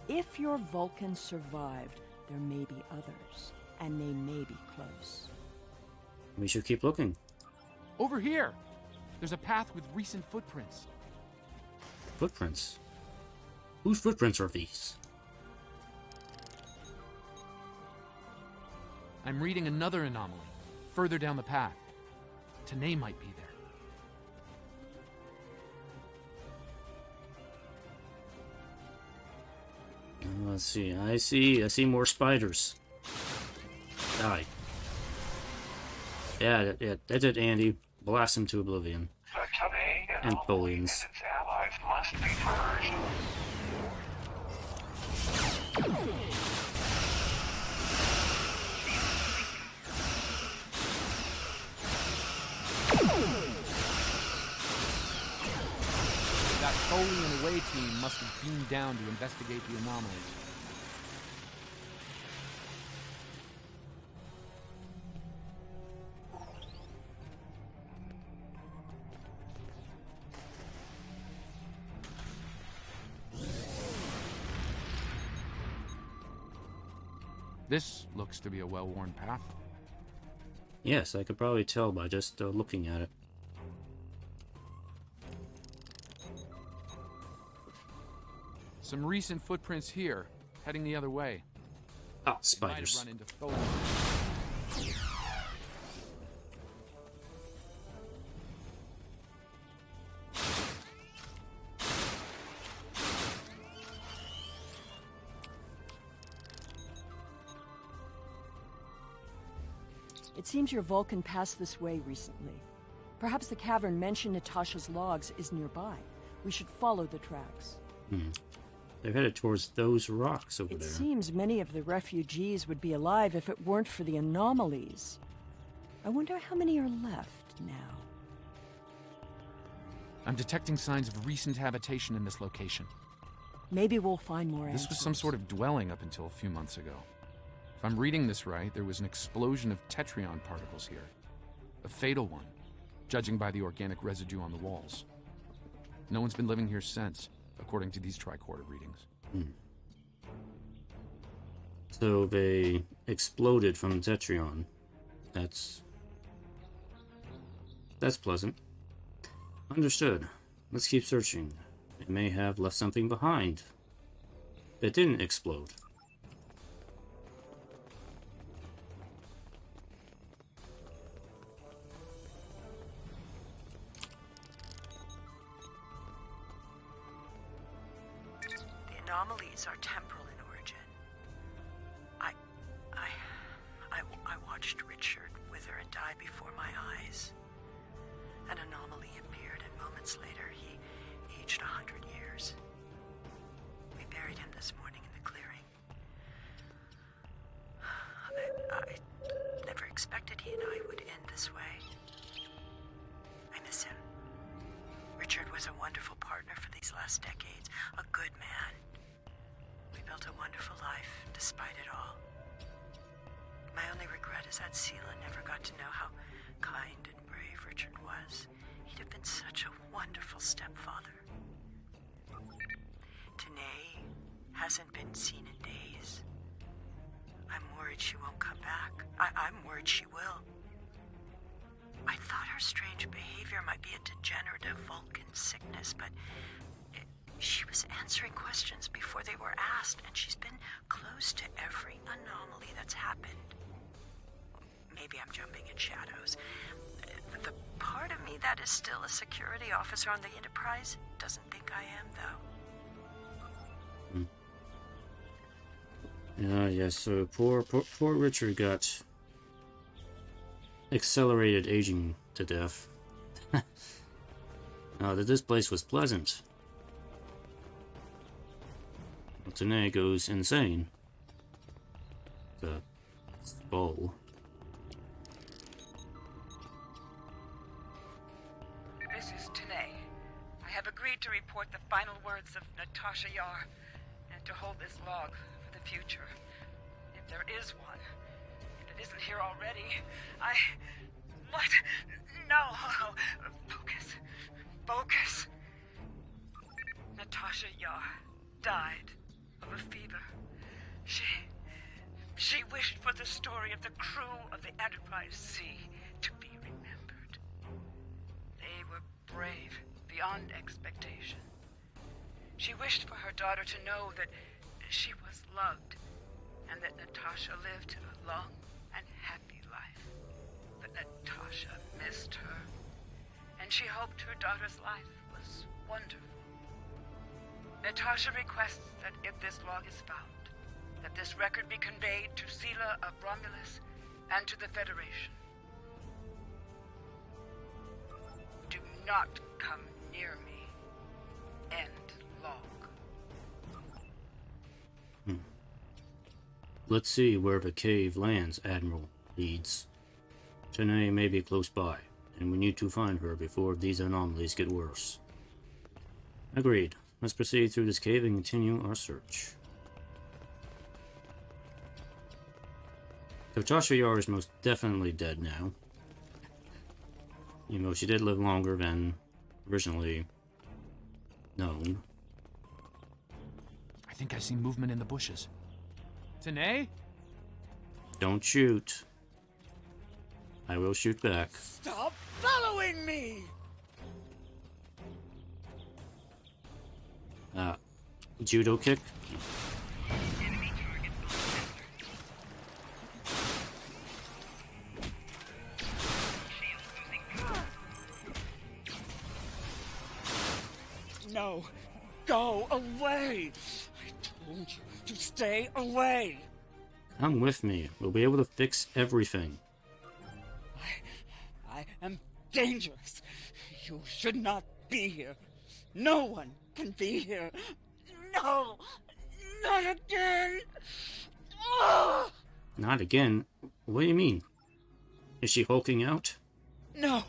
If your Vulcans survived, there may be others, and they may be close. We should keep looking. Over here! There's a path with recent footprints. Footprints? Whose footprints are these? I'm reading another anomaly, further down the path. Tanae might be there. Let's see. I see more spiders. Die. Yeah, that's it, Andy. Blast him to oblivion. And Bolians. Its allies must be purged. That Foley and Away team must have beamed down to investigate the anomalies. This looks to be a well-worn path. Yes, I could probably tell by just looking at it. Some recent footprints here, heading the other way. Ah, spiders. Might have run into Foley. It seems your Vulcan passed this way recently. Perhaps the cavern mentioned Natasha's logs is nearby. We should follow the tracks. They're headed towards those rocks over It there. seems many of the refugees would be alive if it weren't for the anomalies. I wonder how many are left now. I'm detecting signs of recent habitation in this location. Maybe we'll find more answers. This was some sort of dwelling up until a few months ago. If I'm reading this right, there was an explosion of tetrion particles here. A fatal one, judging by the organic residue on the walls. No one's been living here since, according to these tricorder readings. So they exploded from tetrion. That's pleasant. Understood. Let's keep searching. It may have left something behind that didn't explode. The anomalies are temporal in origin. I watched Richard wither and die before my eyes. An anomaly appeared, and moments later, he aged 100 years. We buried him this morning in the clearing. I never expected he and I would end this way. I miss him. Richard was a wonderful partner for these last decades, a good man. We built a wonderful life, despite it all. My only regret is that Sela never got to know how kind and brave Richard was. He'd have been such a wonderful stepfather. Tanae hasn't been seen in days. I'm worried she won't come back. I'm worried she will. I thought her strange behavior might be a degenerative Vulcan sickness, but she was answering questions before they were asked, and she's been close to every anomaly that's happened. Maybe I'm jumping in shadows. The part of me that is still a security officer on the Enterprise doesn't think I am, though. Yes, so poor Richard got accelerated aging to death. That this place was pleasant. Well, Tanae goes insane. The skull. This is Tanae. I have agreed to report the final words of Natasha Yar and to hold this log for the future. There is one. If it isn't here already, What? No! Focus. Focus. Natasha Yar died of a fever. She wished for the story of the crew of the Enterprise C to be remembered. They were brave beyond expectation. She wished for her daughter to know that she was loved, and that Natasha lived a long and happy life. But Natasha missed her, and she hoped her daughter's life was wonderful. Natasha requests that if this log is found, that this record be conveyed to Sela of Romulus and to the Federation. Do not come near me. End log. Let's see where the cave lands, Admiral leads. Tanae may be close by, and we need to find her before these anomalies get worse. Agreed. Let's proceed through this cave and continue our search. Natasha Yar is most definitely dead now. Even though she did live longer than originally known. I think I see movement in the bushes. Tanae? Don't shoot. I will shoot back. Stop following me! Judo kick. No, go away! I told you to stay away! Come with me. We'll be able to fix everything. I am dangerous. You should not be here. No one can be here. No! Not again! Oh! Not again? What do you mean? Is she hulking out? No!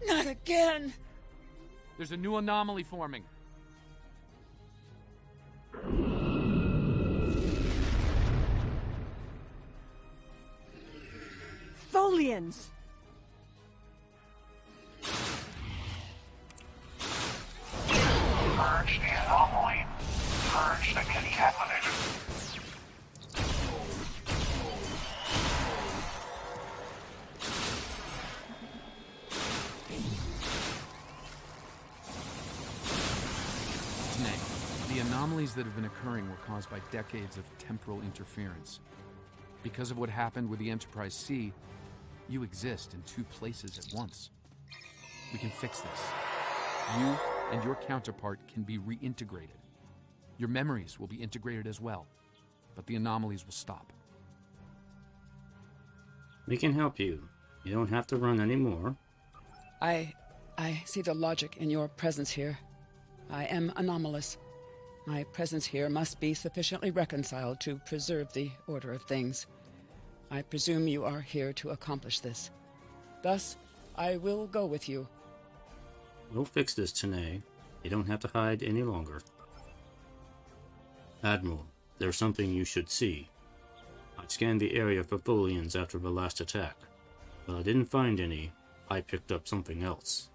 Not again! There's a new anomaly forming. Tholians! Purge the anomaly. Purge the contaminant. The anomalies that have been occurring were caused by decades of temporal interference. Because of what happened with the Enterprise C, you exist in two places at once. We can fix this. You and your counterpart can be reintegrated. Your memories will be integrated as well, but the anomalies will stop. We can help you. You don't have to run anymore. I see the logic in your presence here. I am anomalous. My presence here must be sufficiently reconciled to preserve the order of things. I presume you are here to accomplish this. Thus, I will go with you. We'll fix this, Tanae. You don't have to hide any longer. Admiral, there's something you should see. I scanned the area for Tholians after the last attack, but I didn't find any. I picked up something else.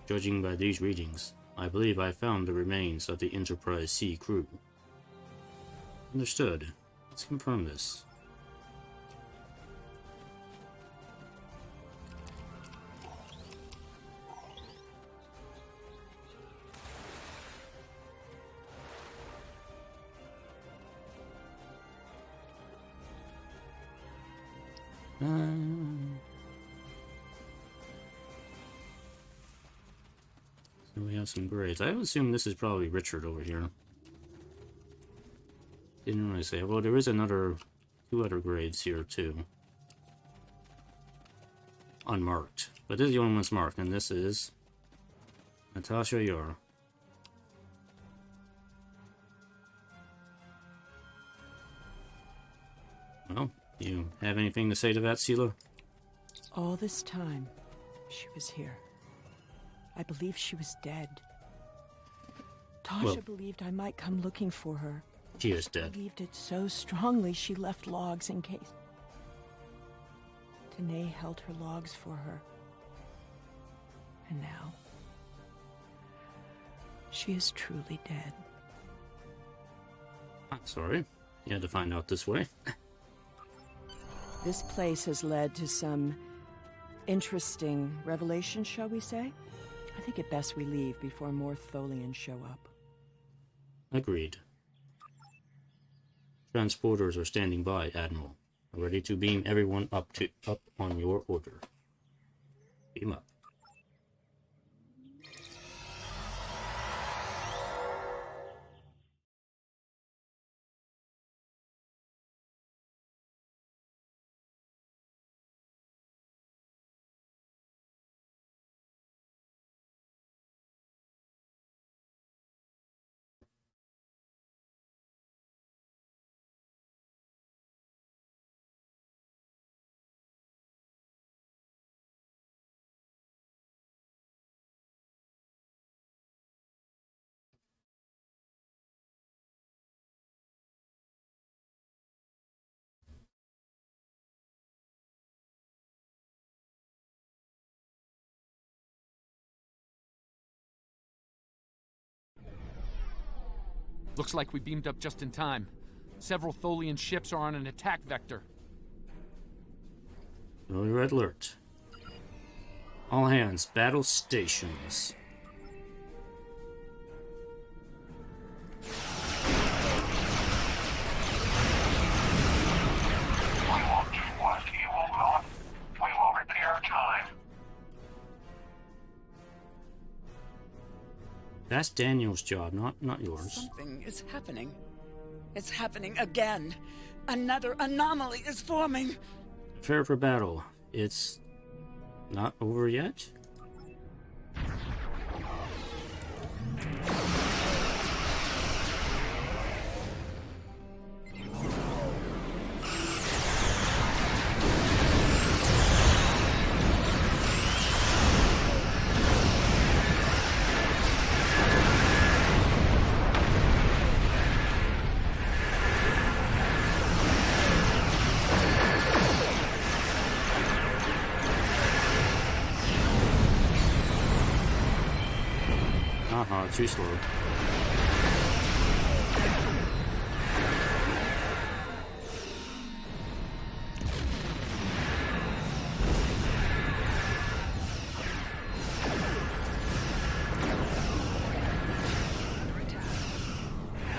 Judging by these readings, I believe I found the remains of the Enterprise C crew. Understood. Let's confirm this. So we have some grades. I would assume this is probably Richard over here. Didn't really say. Well, there is two other grades here too. Unmarked. But this is the only one that's marked, and this is Natasha Yar. Well, you have anything to say to that, Sela? All this time, she was here. I believe she was dead. Tasha believed I might come looking for her, She is dead. Believed it so strongly she left logs in case. Tanae held her logs for her. And now, she is truly dead. I'm sorry. You had to find out this way. This place has led to some interesting revelations, shall we say? I think it best we leave before more Tholians show up. Agreed. Transporters are standing by, Admiral, ready to beam everyone up on your order. Beam up. Looks like we beamed up just in time. Several Tholian ships are on an attack vector. Red alert. All hands, battle stations. That's Daniel's job, not yours. Something is happening. It's happening again. Another anomaly is forming. Prepare for battle. It's not over yet? Too slow.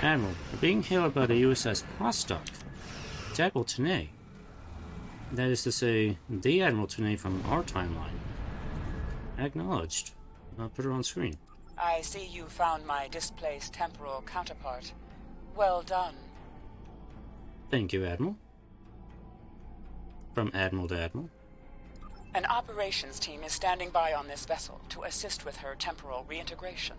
Admiral, we're being hailed by the USS Vostok. It's Admiral Tanae. That is to say, the Admiral Tanae from our timeline. Acknowledged. I'll put her on screen. I see you found my displaced temporal counterpart. Well done. Thank you, Admiral. From Admiral to Admiral. An operations team is standing by on this vessel to assist with her temporal reintegration.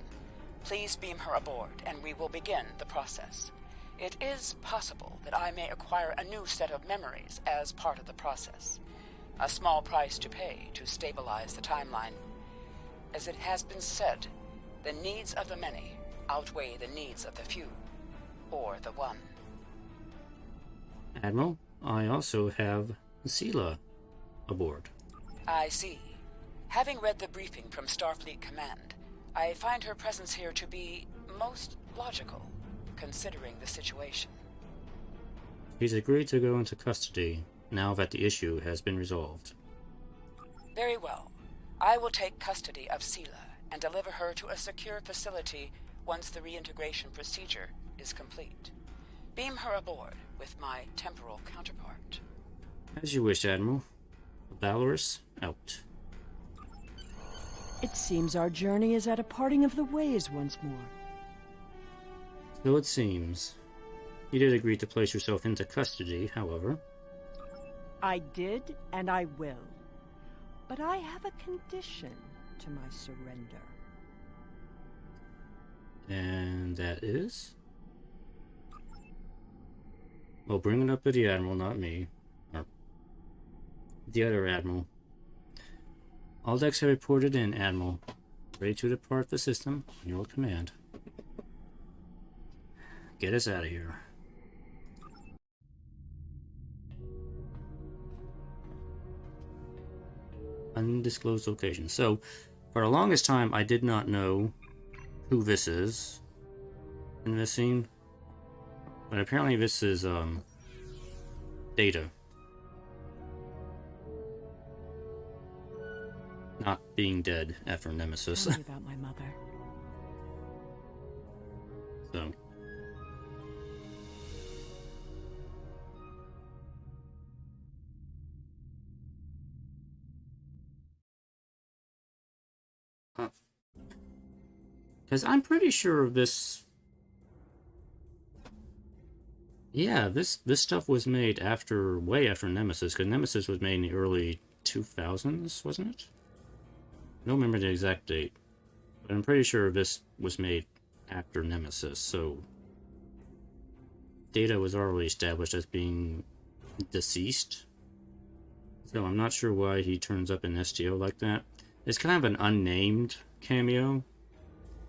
Please beam her aboard, and we will begin the process. It is possible that I may acquire a new set of memories as part of the process. A small price to pay to stabilize the timeline. As it has been said, the needs of the many outweigh the needs of the few, or the one. Admiral, I also have Sela aboard. I see. Having read the briefing from Starfleet Command, I find her presence here to be most logical, considering the situation. He's agreed to go into custody now that the issue has been resolved. Very well. I will take custody of Sela and deliver her to a secure facility once the reintegration procedure is complete. Beam her aboard with my temporal counterpart. As you wish, Admiral. Valorous, out. It seems our journey is at a parting of the ways once more. So it seems. You did agree to place yourself into custody, however. I did, and I will. But I have a condition to my surrender. And that is? Well, bring it up to the Admiral, not me. Or the other Admiral. All decks have reported in, Admiral. Ready to depart the system on your command. Get us out of here. Undisclosed location. So, for the longest time, I did not know who this is in this scene. But apparently this is, Data. Not being dead after Nemesis. Tell me about my mother. So. Because I'm pretty sure this... Yeah, this stuff was made after, way after Nemesis, because Nemesis was made in the early 2000s, wasn't it? I don't remember the exact date, but I'm pretty sure this was made after Nemesis, so... Data was already established as being deceased, so I'm not sure why he turns up in STO like that. It's kind of an unnamed cameo,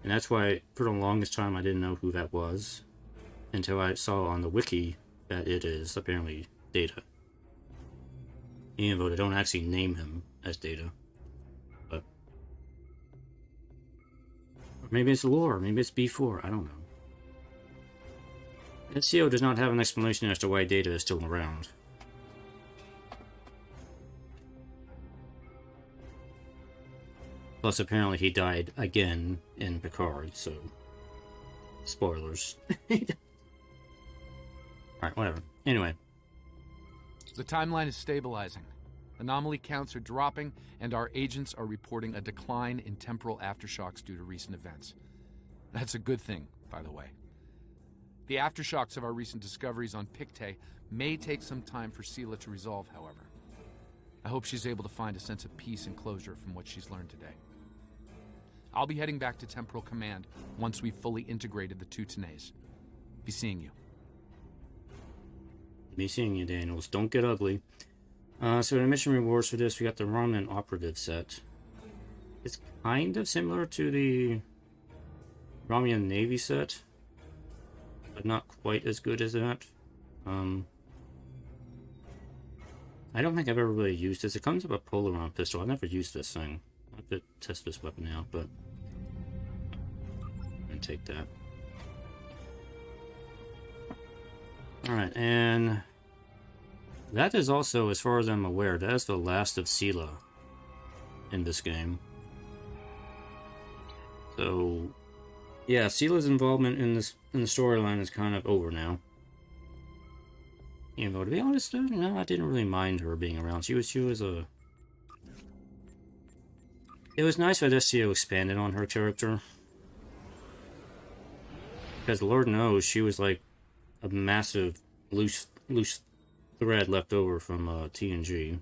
and that's why, for the longest time, I didn't know who that was. Until I saw on the wiki that it is apparently Data. Even though they don't actually name him as Data. But... Or maybe it's lore, maybe it's B4, I don't know. SCO does not have an explanation as to why Data is still around. Plus apparently he died again in Picard, so... Spoilers. Alright, whatever. Anyway. The timeline is stabilizing. Anomaly counts are dropping, and our agents are reporting a decline in temporal aftershocks due to recent events. That's a good thing, by the way. The aftershocks of our recent discoveries on Pictet may take some time for Sela to resolve, however. I hope she's able to find a sense of peace and closure from what she's learned today. I'll be heading back to Temporal Command once we've fully integrated the two Tenays. Be seeing you. Be seeing you, Daniels. Don't get ugly. So the mission rewards for this, we got the Romulan Operative set. It's kind of similar to the Romulan Navy set, but not quite as good as that. I don't think I've ever really used this. It comes with a Polaron pistol. I've never used this thing. I have to test this weapon out, but I'm gonna take that. Alright, and that is also, as far as I'm aware, that is the last of Sela in this game. So, yeah, Sela's involvement in the storyline is kind of over now. You know, to be honest, no, I didn't really mind her being around. She was a... It was nice that SCO expanded on her character. Because Lord knows, she was like a massive loose thread left over from TNG.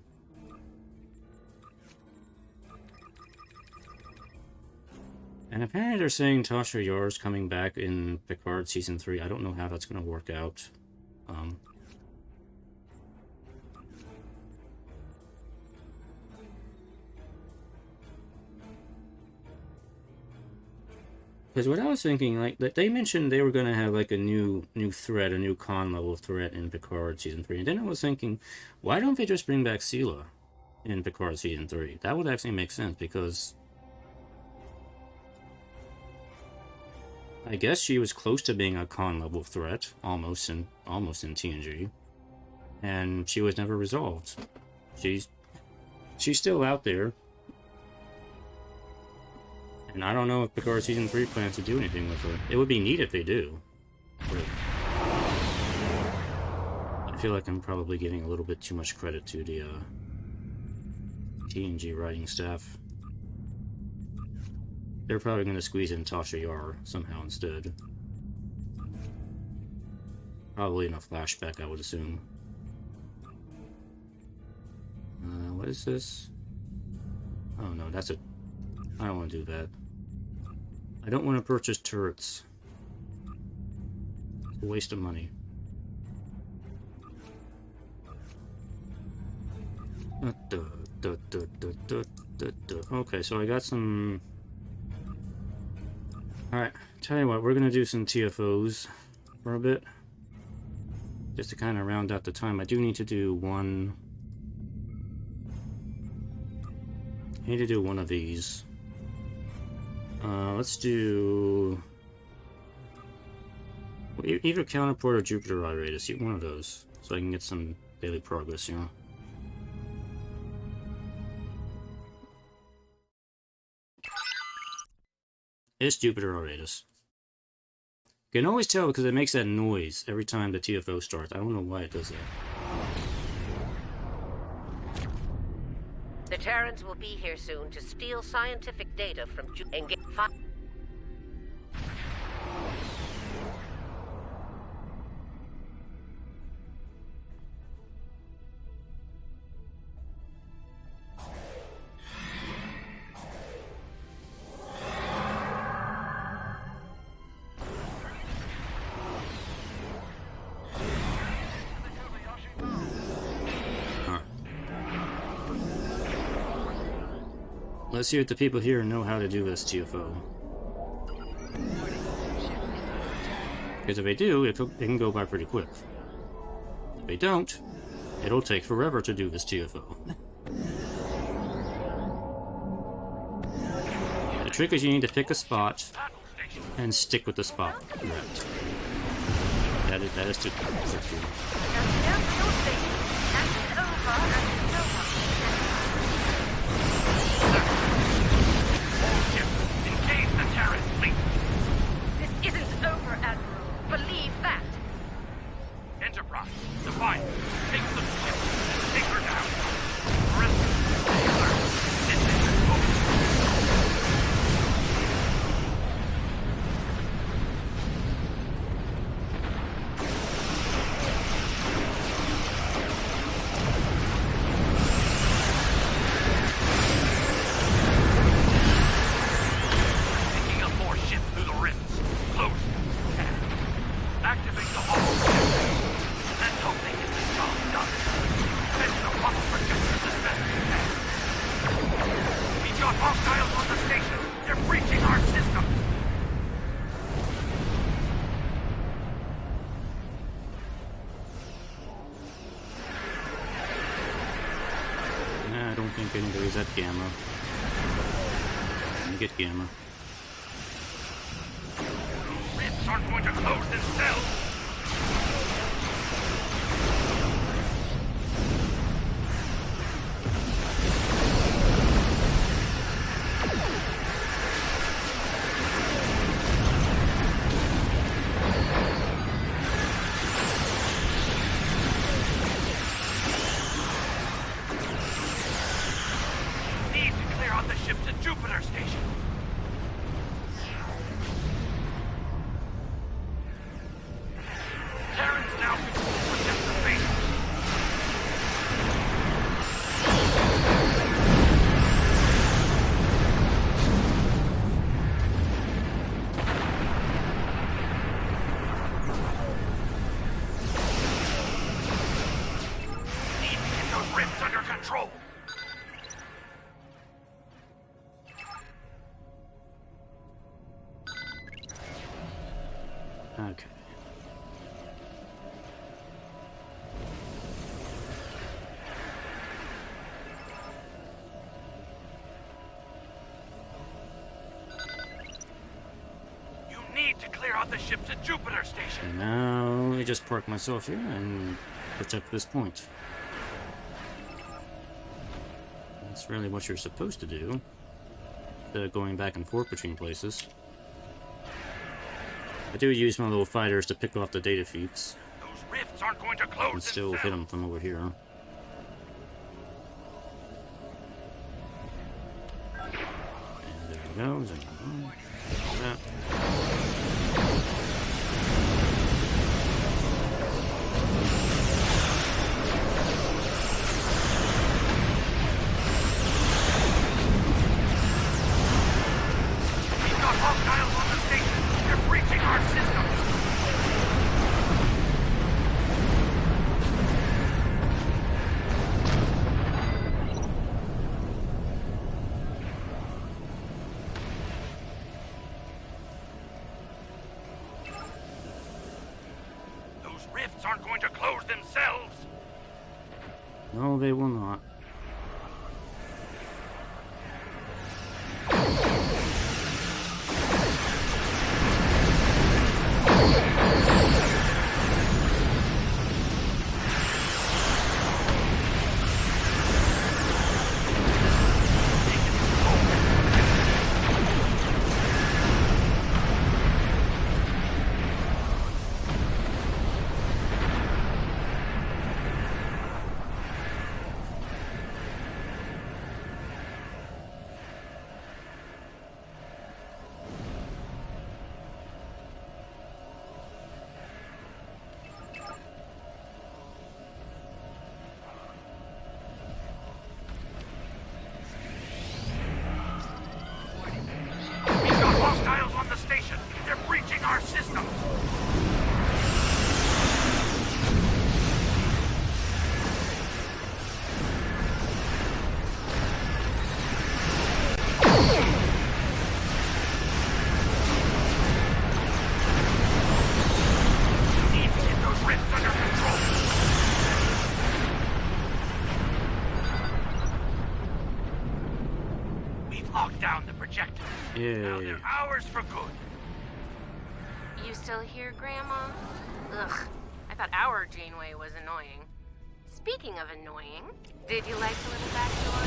And apparently they're saying Tasha Yar's coming back in Picard Season 3. I don't know how that's going to work out. Because what I was thinking, like, they mentioned they were going to have, like, a new threat, a new con level threat in Picard Season 3. And then I was thinking, why don't they just bring back Sela in Picard Season 3? That would actually make sense, because I guess she was close to being a con level threat, almost in TNG. And she was never resolved. She's still out there. And I don't know if Picard Season 3 plans to do anything with her. It would be neat if they do. But I feel like I'm probably giving a little bit too much credit to the TNG writing staff. They're probably going to squeeze in Tasha Yar somehow instead. Probably in a flashback, I would assume. What is this? Oh no, that's a... I don't want to do that. I don't want to purchase turrets. It's a waste of money. Okay, so I got some... Alright, tell you what, we're gonna do some TFOs for a bit. Just to kind of round out the time. I do need to do one I need to do one of these. Let's do either Counterport or Jupiter Iratus. One of those, so I can get some daily progress, you know. It's Jupiter Iratus. You can always tell because it makes that noise every time the TFO starts. I don't know why it does that. The Terrans will be here soon to steal scientific data from and get Let's see if the people here know how to do this TFO. Because if they do, it can go by pretty quick. If they don't, it'll take forever to do this TFO. The trick is you need to pick a spot and stick with the spot. Right. That is too tricky. This isn't over, Admiral. Believe that. Enterprise, Defiant, take the ship and take her down. Alert. This is over. Picking up more ship through the rifts. Close. Activate the hull. Let's hope they get this job done. Fetch the puzzle projectors as best we can. We got hostiles on the station. They're breaching our system. Nah, I don't think anybody's at Gamma. Let me get Gamma. Rifts aren't going to close themselves. Need to clear out the ship to Jupiter Station. Terrans now control protector base. Need to get those rifts under control. Okay. You need to clear out the ship to Jupiter Station. And now I just park myself here and protect this point. That's really what you're supposed to do, instead of going back and forth between places. I do use my little fighters to pick off the data feeds. Those rifts aren't going to close And still hit them from over here. And there he goes. And that. We've got hostiles on the station. They're breaching our system. Those rifts aren't going to close themselves. No, they will not. Now they're ours for good. You still here, Grandma? Ugh, I thought our Janeway was annoying. Speaking of annoying, did you like the little backstory?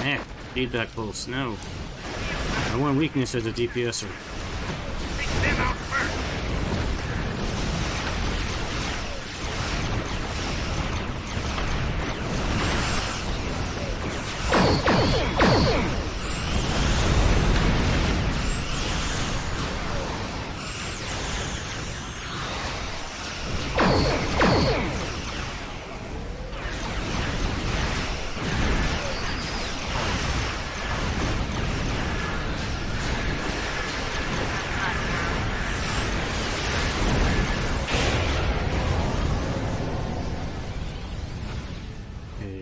Man, feedback pulse, no. My one weakness as a DPSer. Take them out first.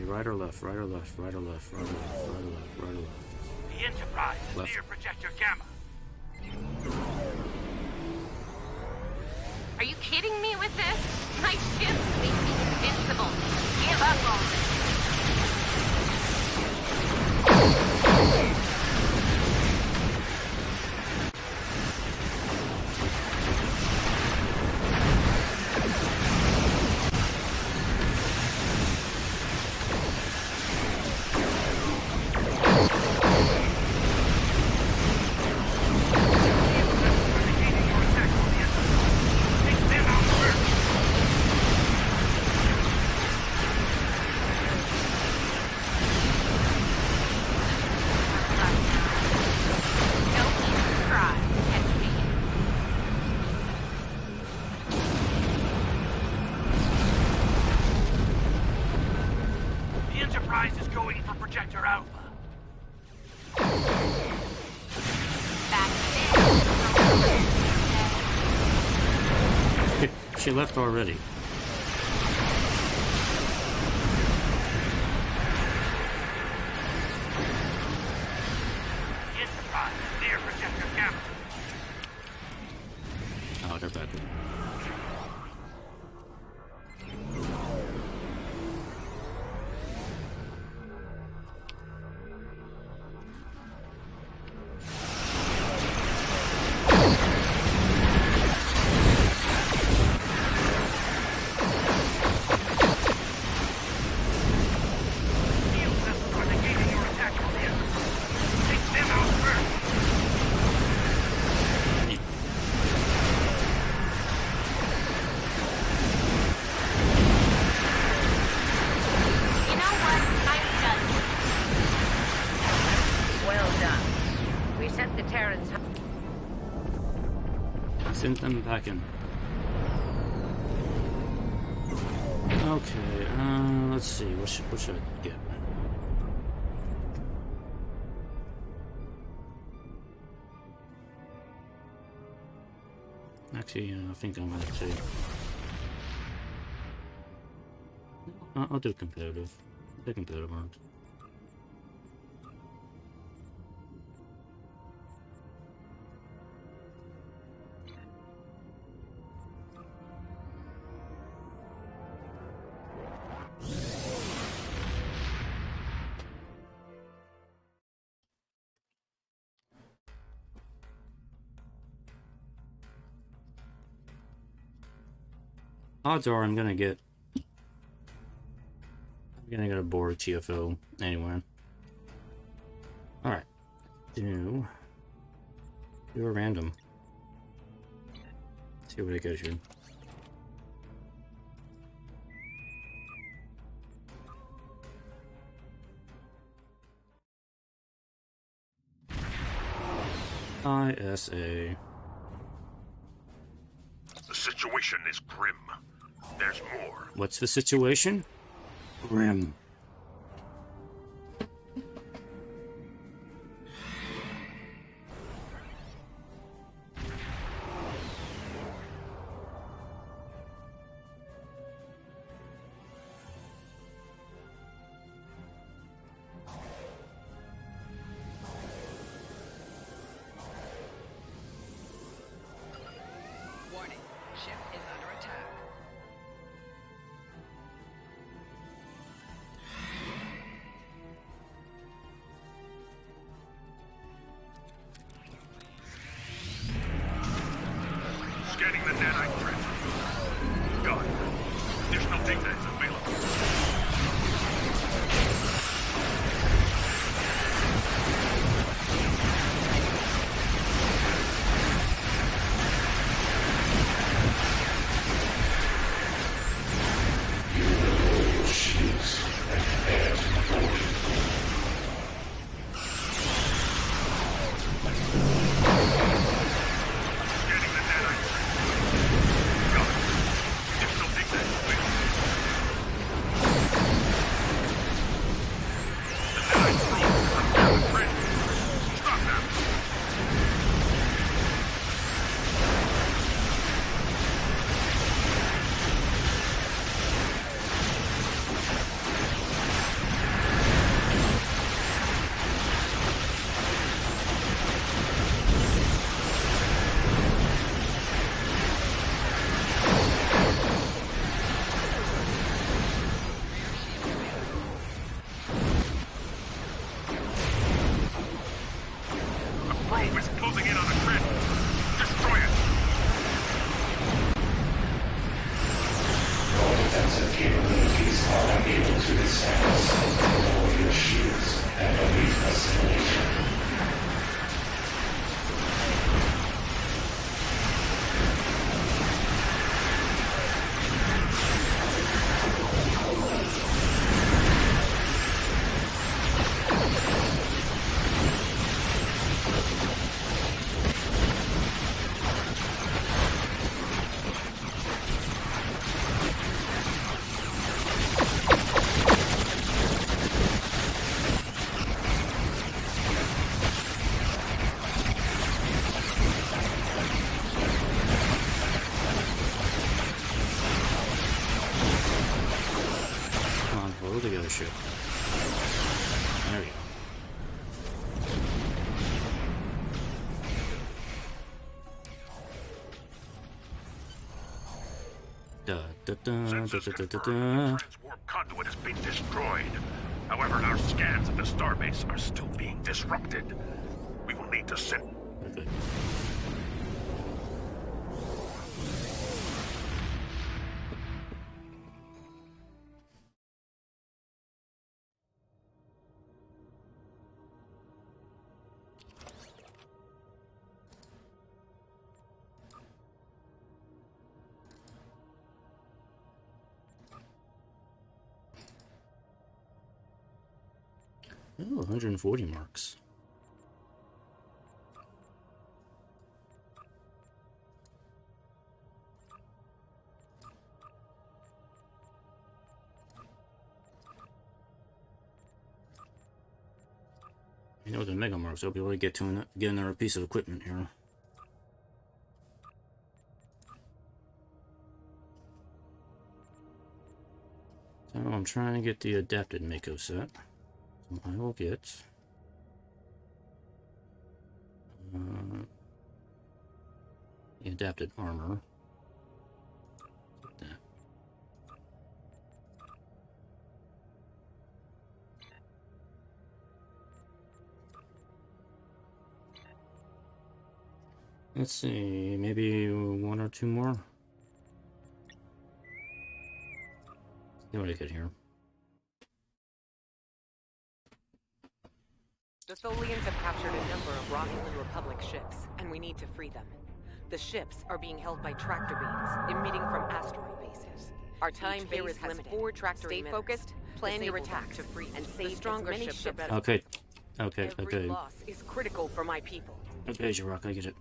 Right or left, right or left, right or left, right or left, right or left, right or left. The Enterprise Left. near Projector Gamma. Are you kidding me with this? My ship makes me invincible. Give up on this. The Enterprise is going for Projector Alpha. She left already. The Enterprise near Projector Gamma. Oh, they're back. Send them back in. Okay, let's see. What should I get? Actually, I think I'm gonna take. I'll do competitive. The competitive ones. Odds are I'm gonna get a board TFO anyway. Alright. Do a random. See what it goes here. ISA. The situation is grim. There's more. What's the situation? Grim. Warning, ship is under attack. Scanning the nanite threat. Gone. There's no defense available. The other ship. There we go. Warp conduit has been destroyed. However, our scans of the starbase are still being disrupted. We will need to send... Okay. Oh, 140 marks. You know the mega marks, I'll be able to get another piece of equipment here. So I'm trying to get the adapted Mako set. So I will get the adapted armor. Get that. Let's see, maybe one or two more. Do what I could here. The Tholians have captured a number of Romulan Republic ships, and we need to free them. The ships are being held by tractor beams, emitting from asteroid bases. Our time here is limited. 4 tractor Stay focused, plan your attack to free and save stronger ships. Okay. Okay, Every loss is critical for my people. Okay, Jirok, I get it.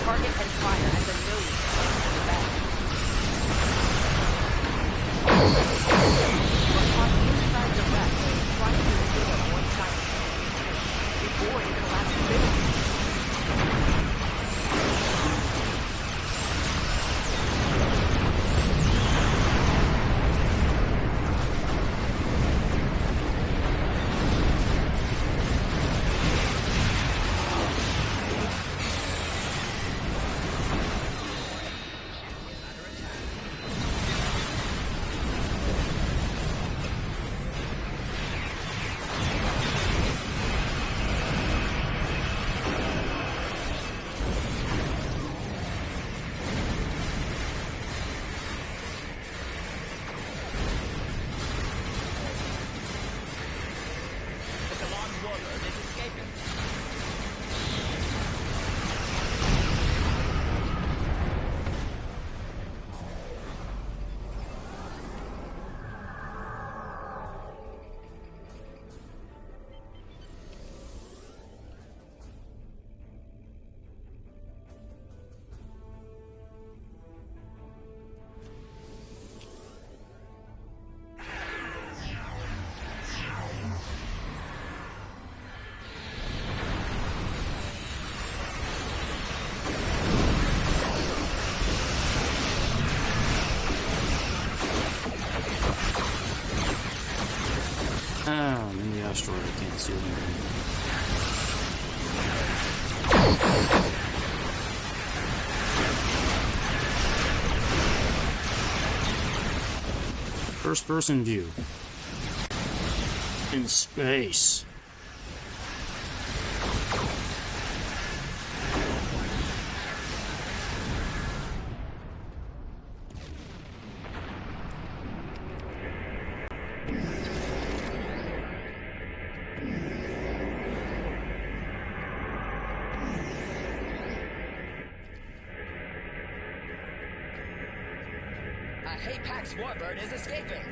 Target and fire at the nose of the battle. Across inside the wreck, try to get up one side before it collapses middle. I'm in the asteroid, I can't see anything. First person view. In space. Hapax Warbird is escaping.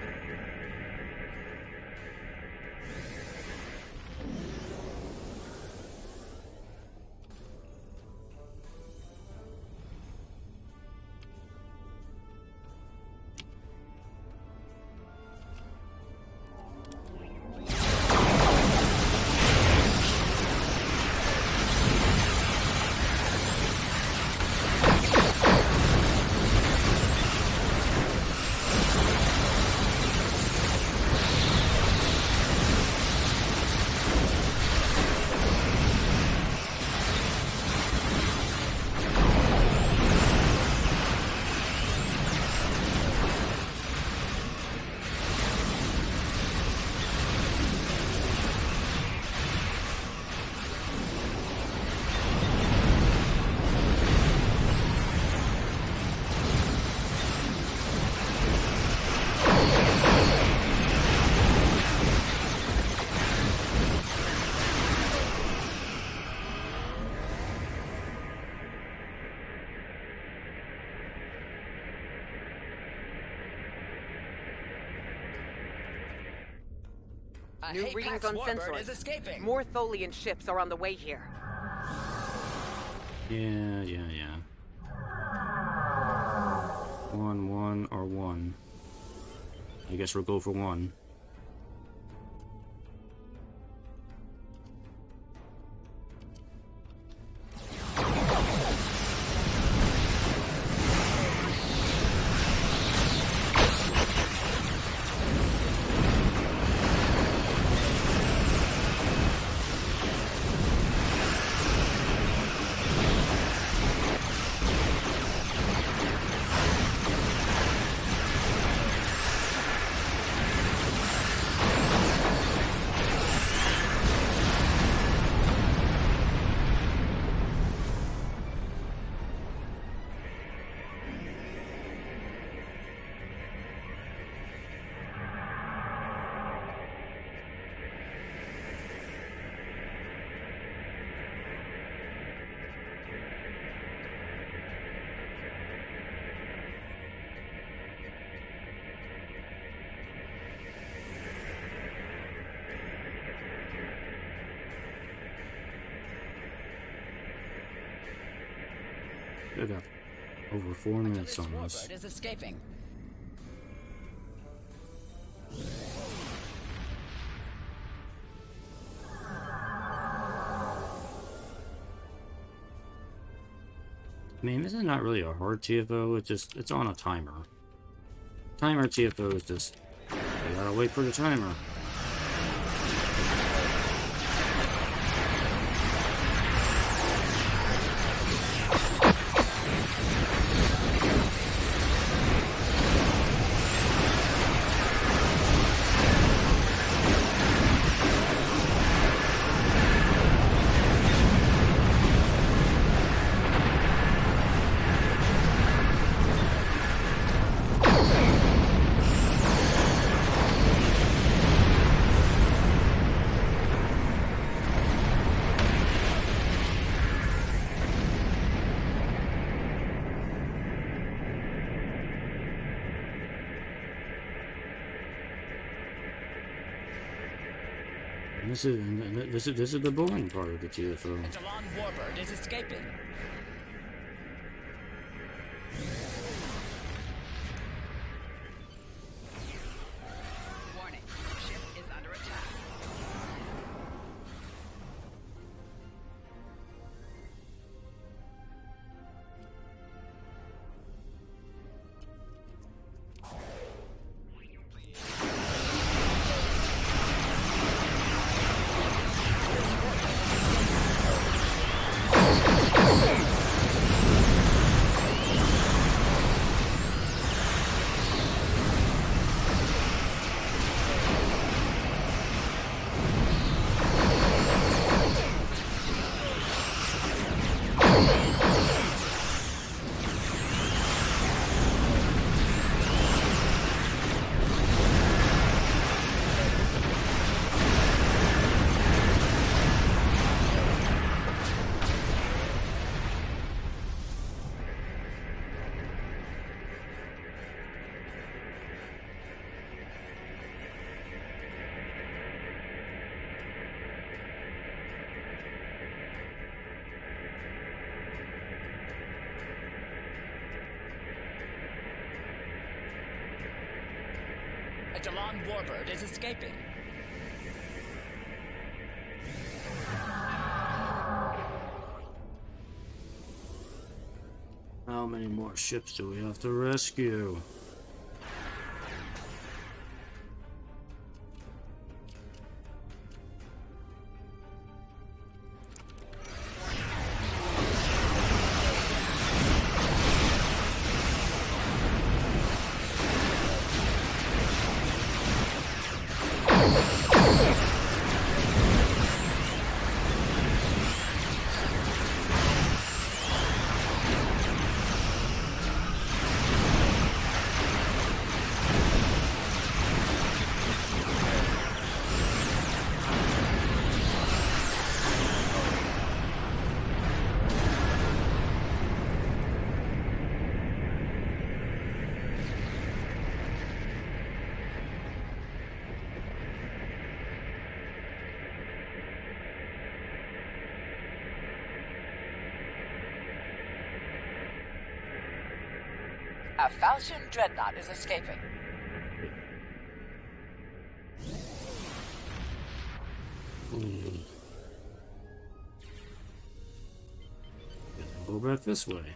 New readings on sensors. More Tholian ships are on the way here. Yeah. 1, or 1. I guess we'll go for 1. I got over 4 minutes on this. Warbird is escaping. I mean, this is not really a hard TFO, it's on a timer. Timer TFO is just, you gotta wait for the timer. This is the boring part of the TFO. Echelon Warbird is escaping. Warning, ship is under attack. Echelon Warbird is escaping. How many more ships do we have to rescue? A Falchion Dreadnought is escaping. Go back this way.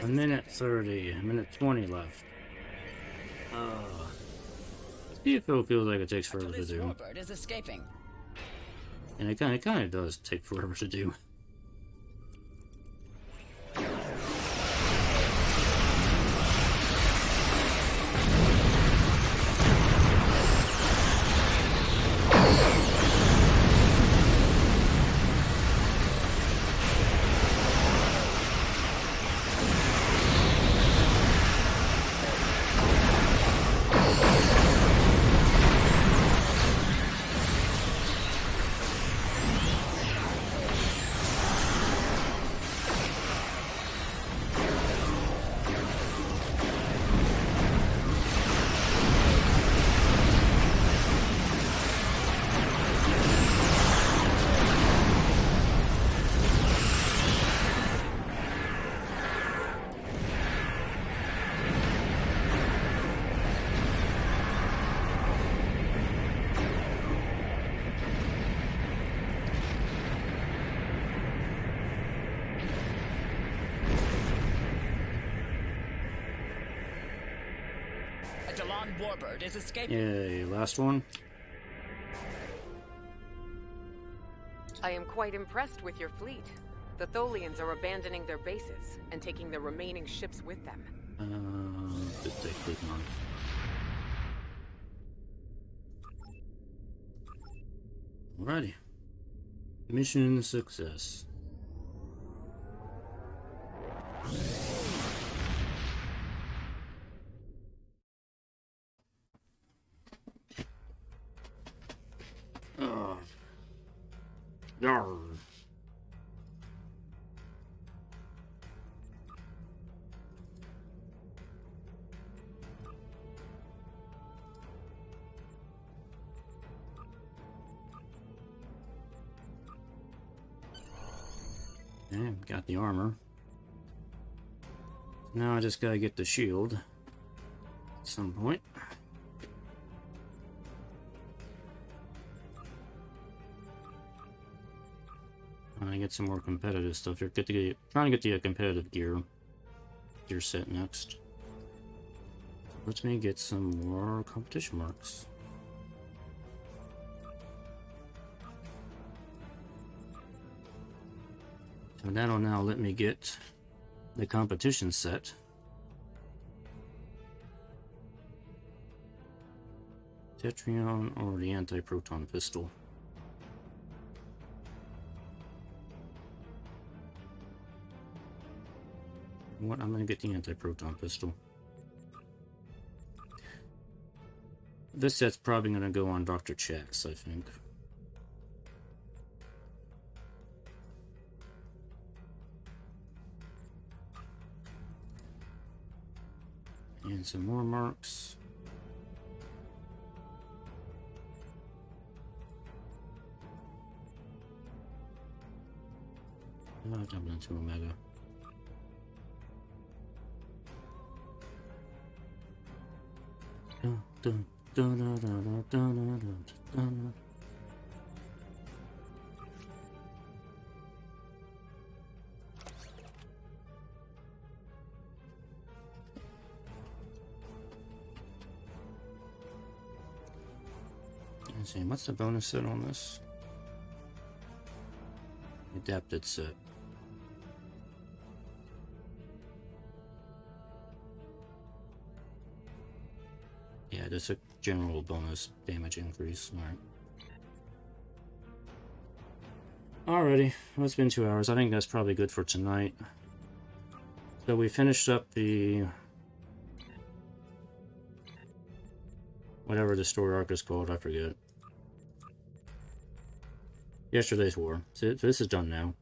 A minute 30, a minute 20 left. TFO feels like it takes forever to do. Warbird is escaping. And it kind of does take forever to do. Warbird is escaping. Yay, last one. I am quite impressed with your fleet. The Tholians are abandoning their bases and taking the remaining ships with them. Just take quick marks. Alrighty. Mission success. Yarr. Okay, got the armor. Now I just gotta get the shield at some point. Trying to get some more competitive stuff here. Trying to get the competitive gear set next. Let me get some more competition marks. So that'll now let me get the competition set. Tetrion or the anti-proton pistol. What? I'm gonna get the anti-proton pistol. This set's probably gonna go on Dr. Chax, I think. And some more marks. I'll jump into Omega. Dun, dun, dun, dun, dun, dun, dun, dun. Let's see, what's the bonus set on this? Adapted set. Yeah, just a general bonus damage increase. Alright. Alrighty, well, it's been 2 hours. I think that's probably good for tonight. So we finished up the... whatever the story arc is called, I forget. Yesterday's War. So this is done now.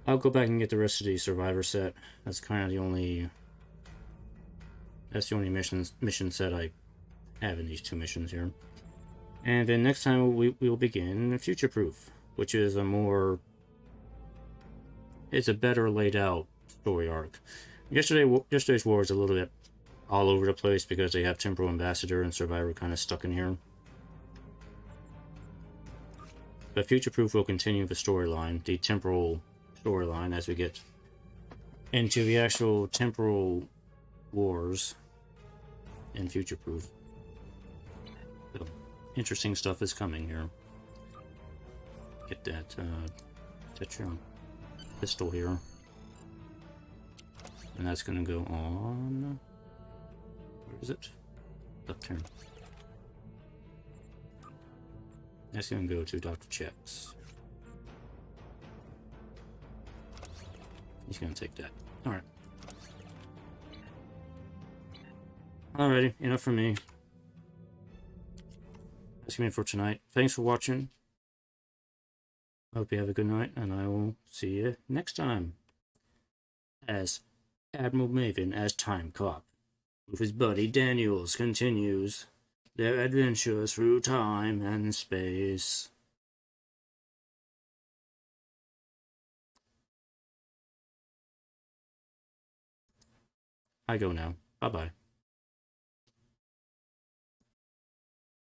I'll go back and get the rest of the Survivor set. That's kind of the only... that's the only mission set I have in these 2 missions here. And then next time we will begin Future Proof, which is a more... it's a better laid out story arc. Yesterday's War is a little bit all over the place because they have Temporal Ambassador and Survivor kind of stuck in here. But Future Proof will continue the storyline, the temporal storyline, as we get into the actual temporal wars and future-proof. So, interesting stuff is coming here. Get that Tetra pistol here. And that's gonna go on... Where is it? Up here. That's gonna go to Dr. Chex. He's gonna take that. Alright. Alrighty, enough for me. That's gonna be it for tonight. Thanks for watching. I hope you have a good night, and I will see you next time. As Admiral Maven as Time Cop, with his buddy Daniels, continues their adventures through time and space. I go now. Bye-bye.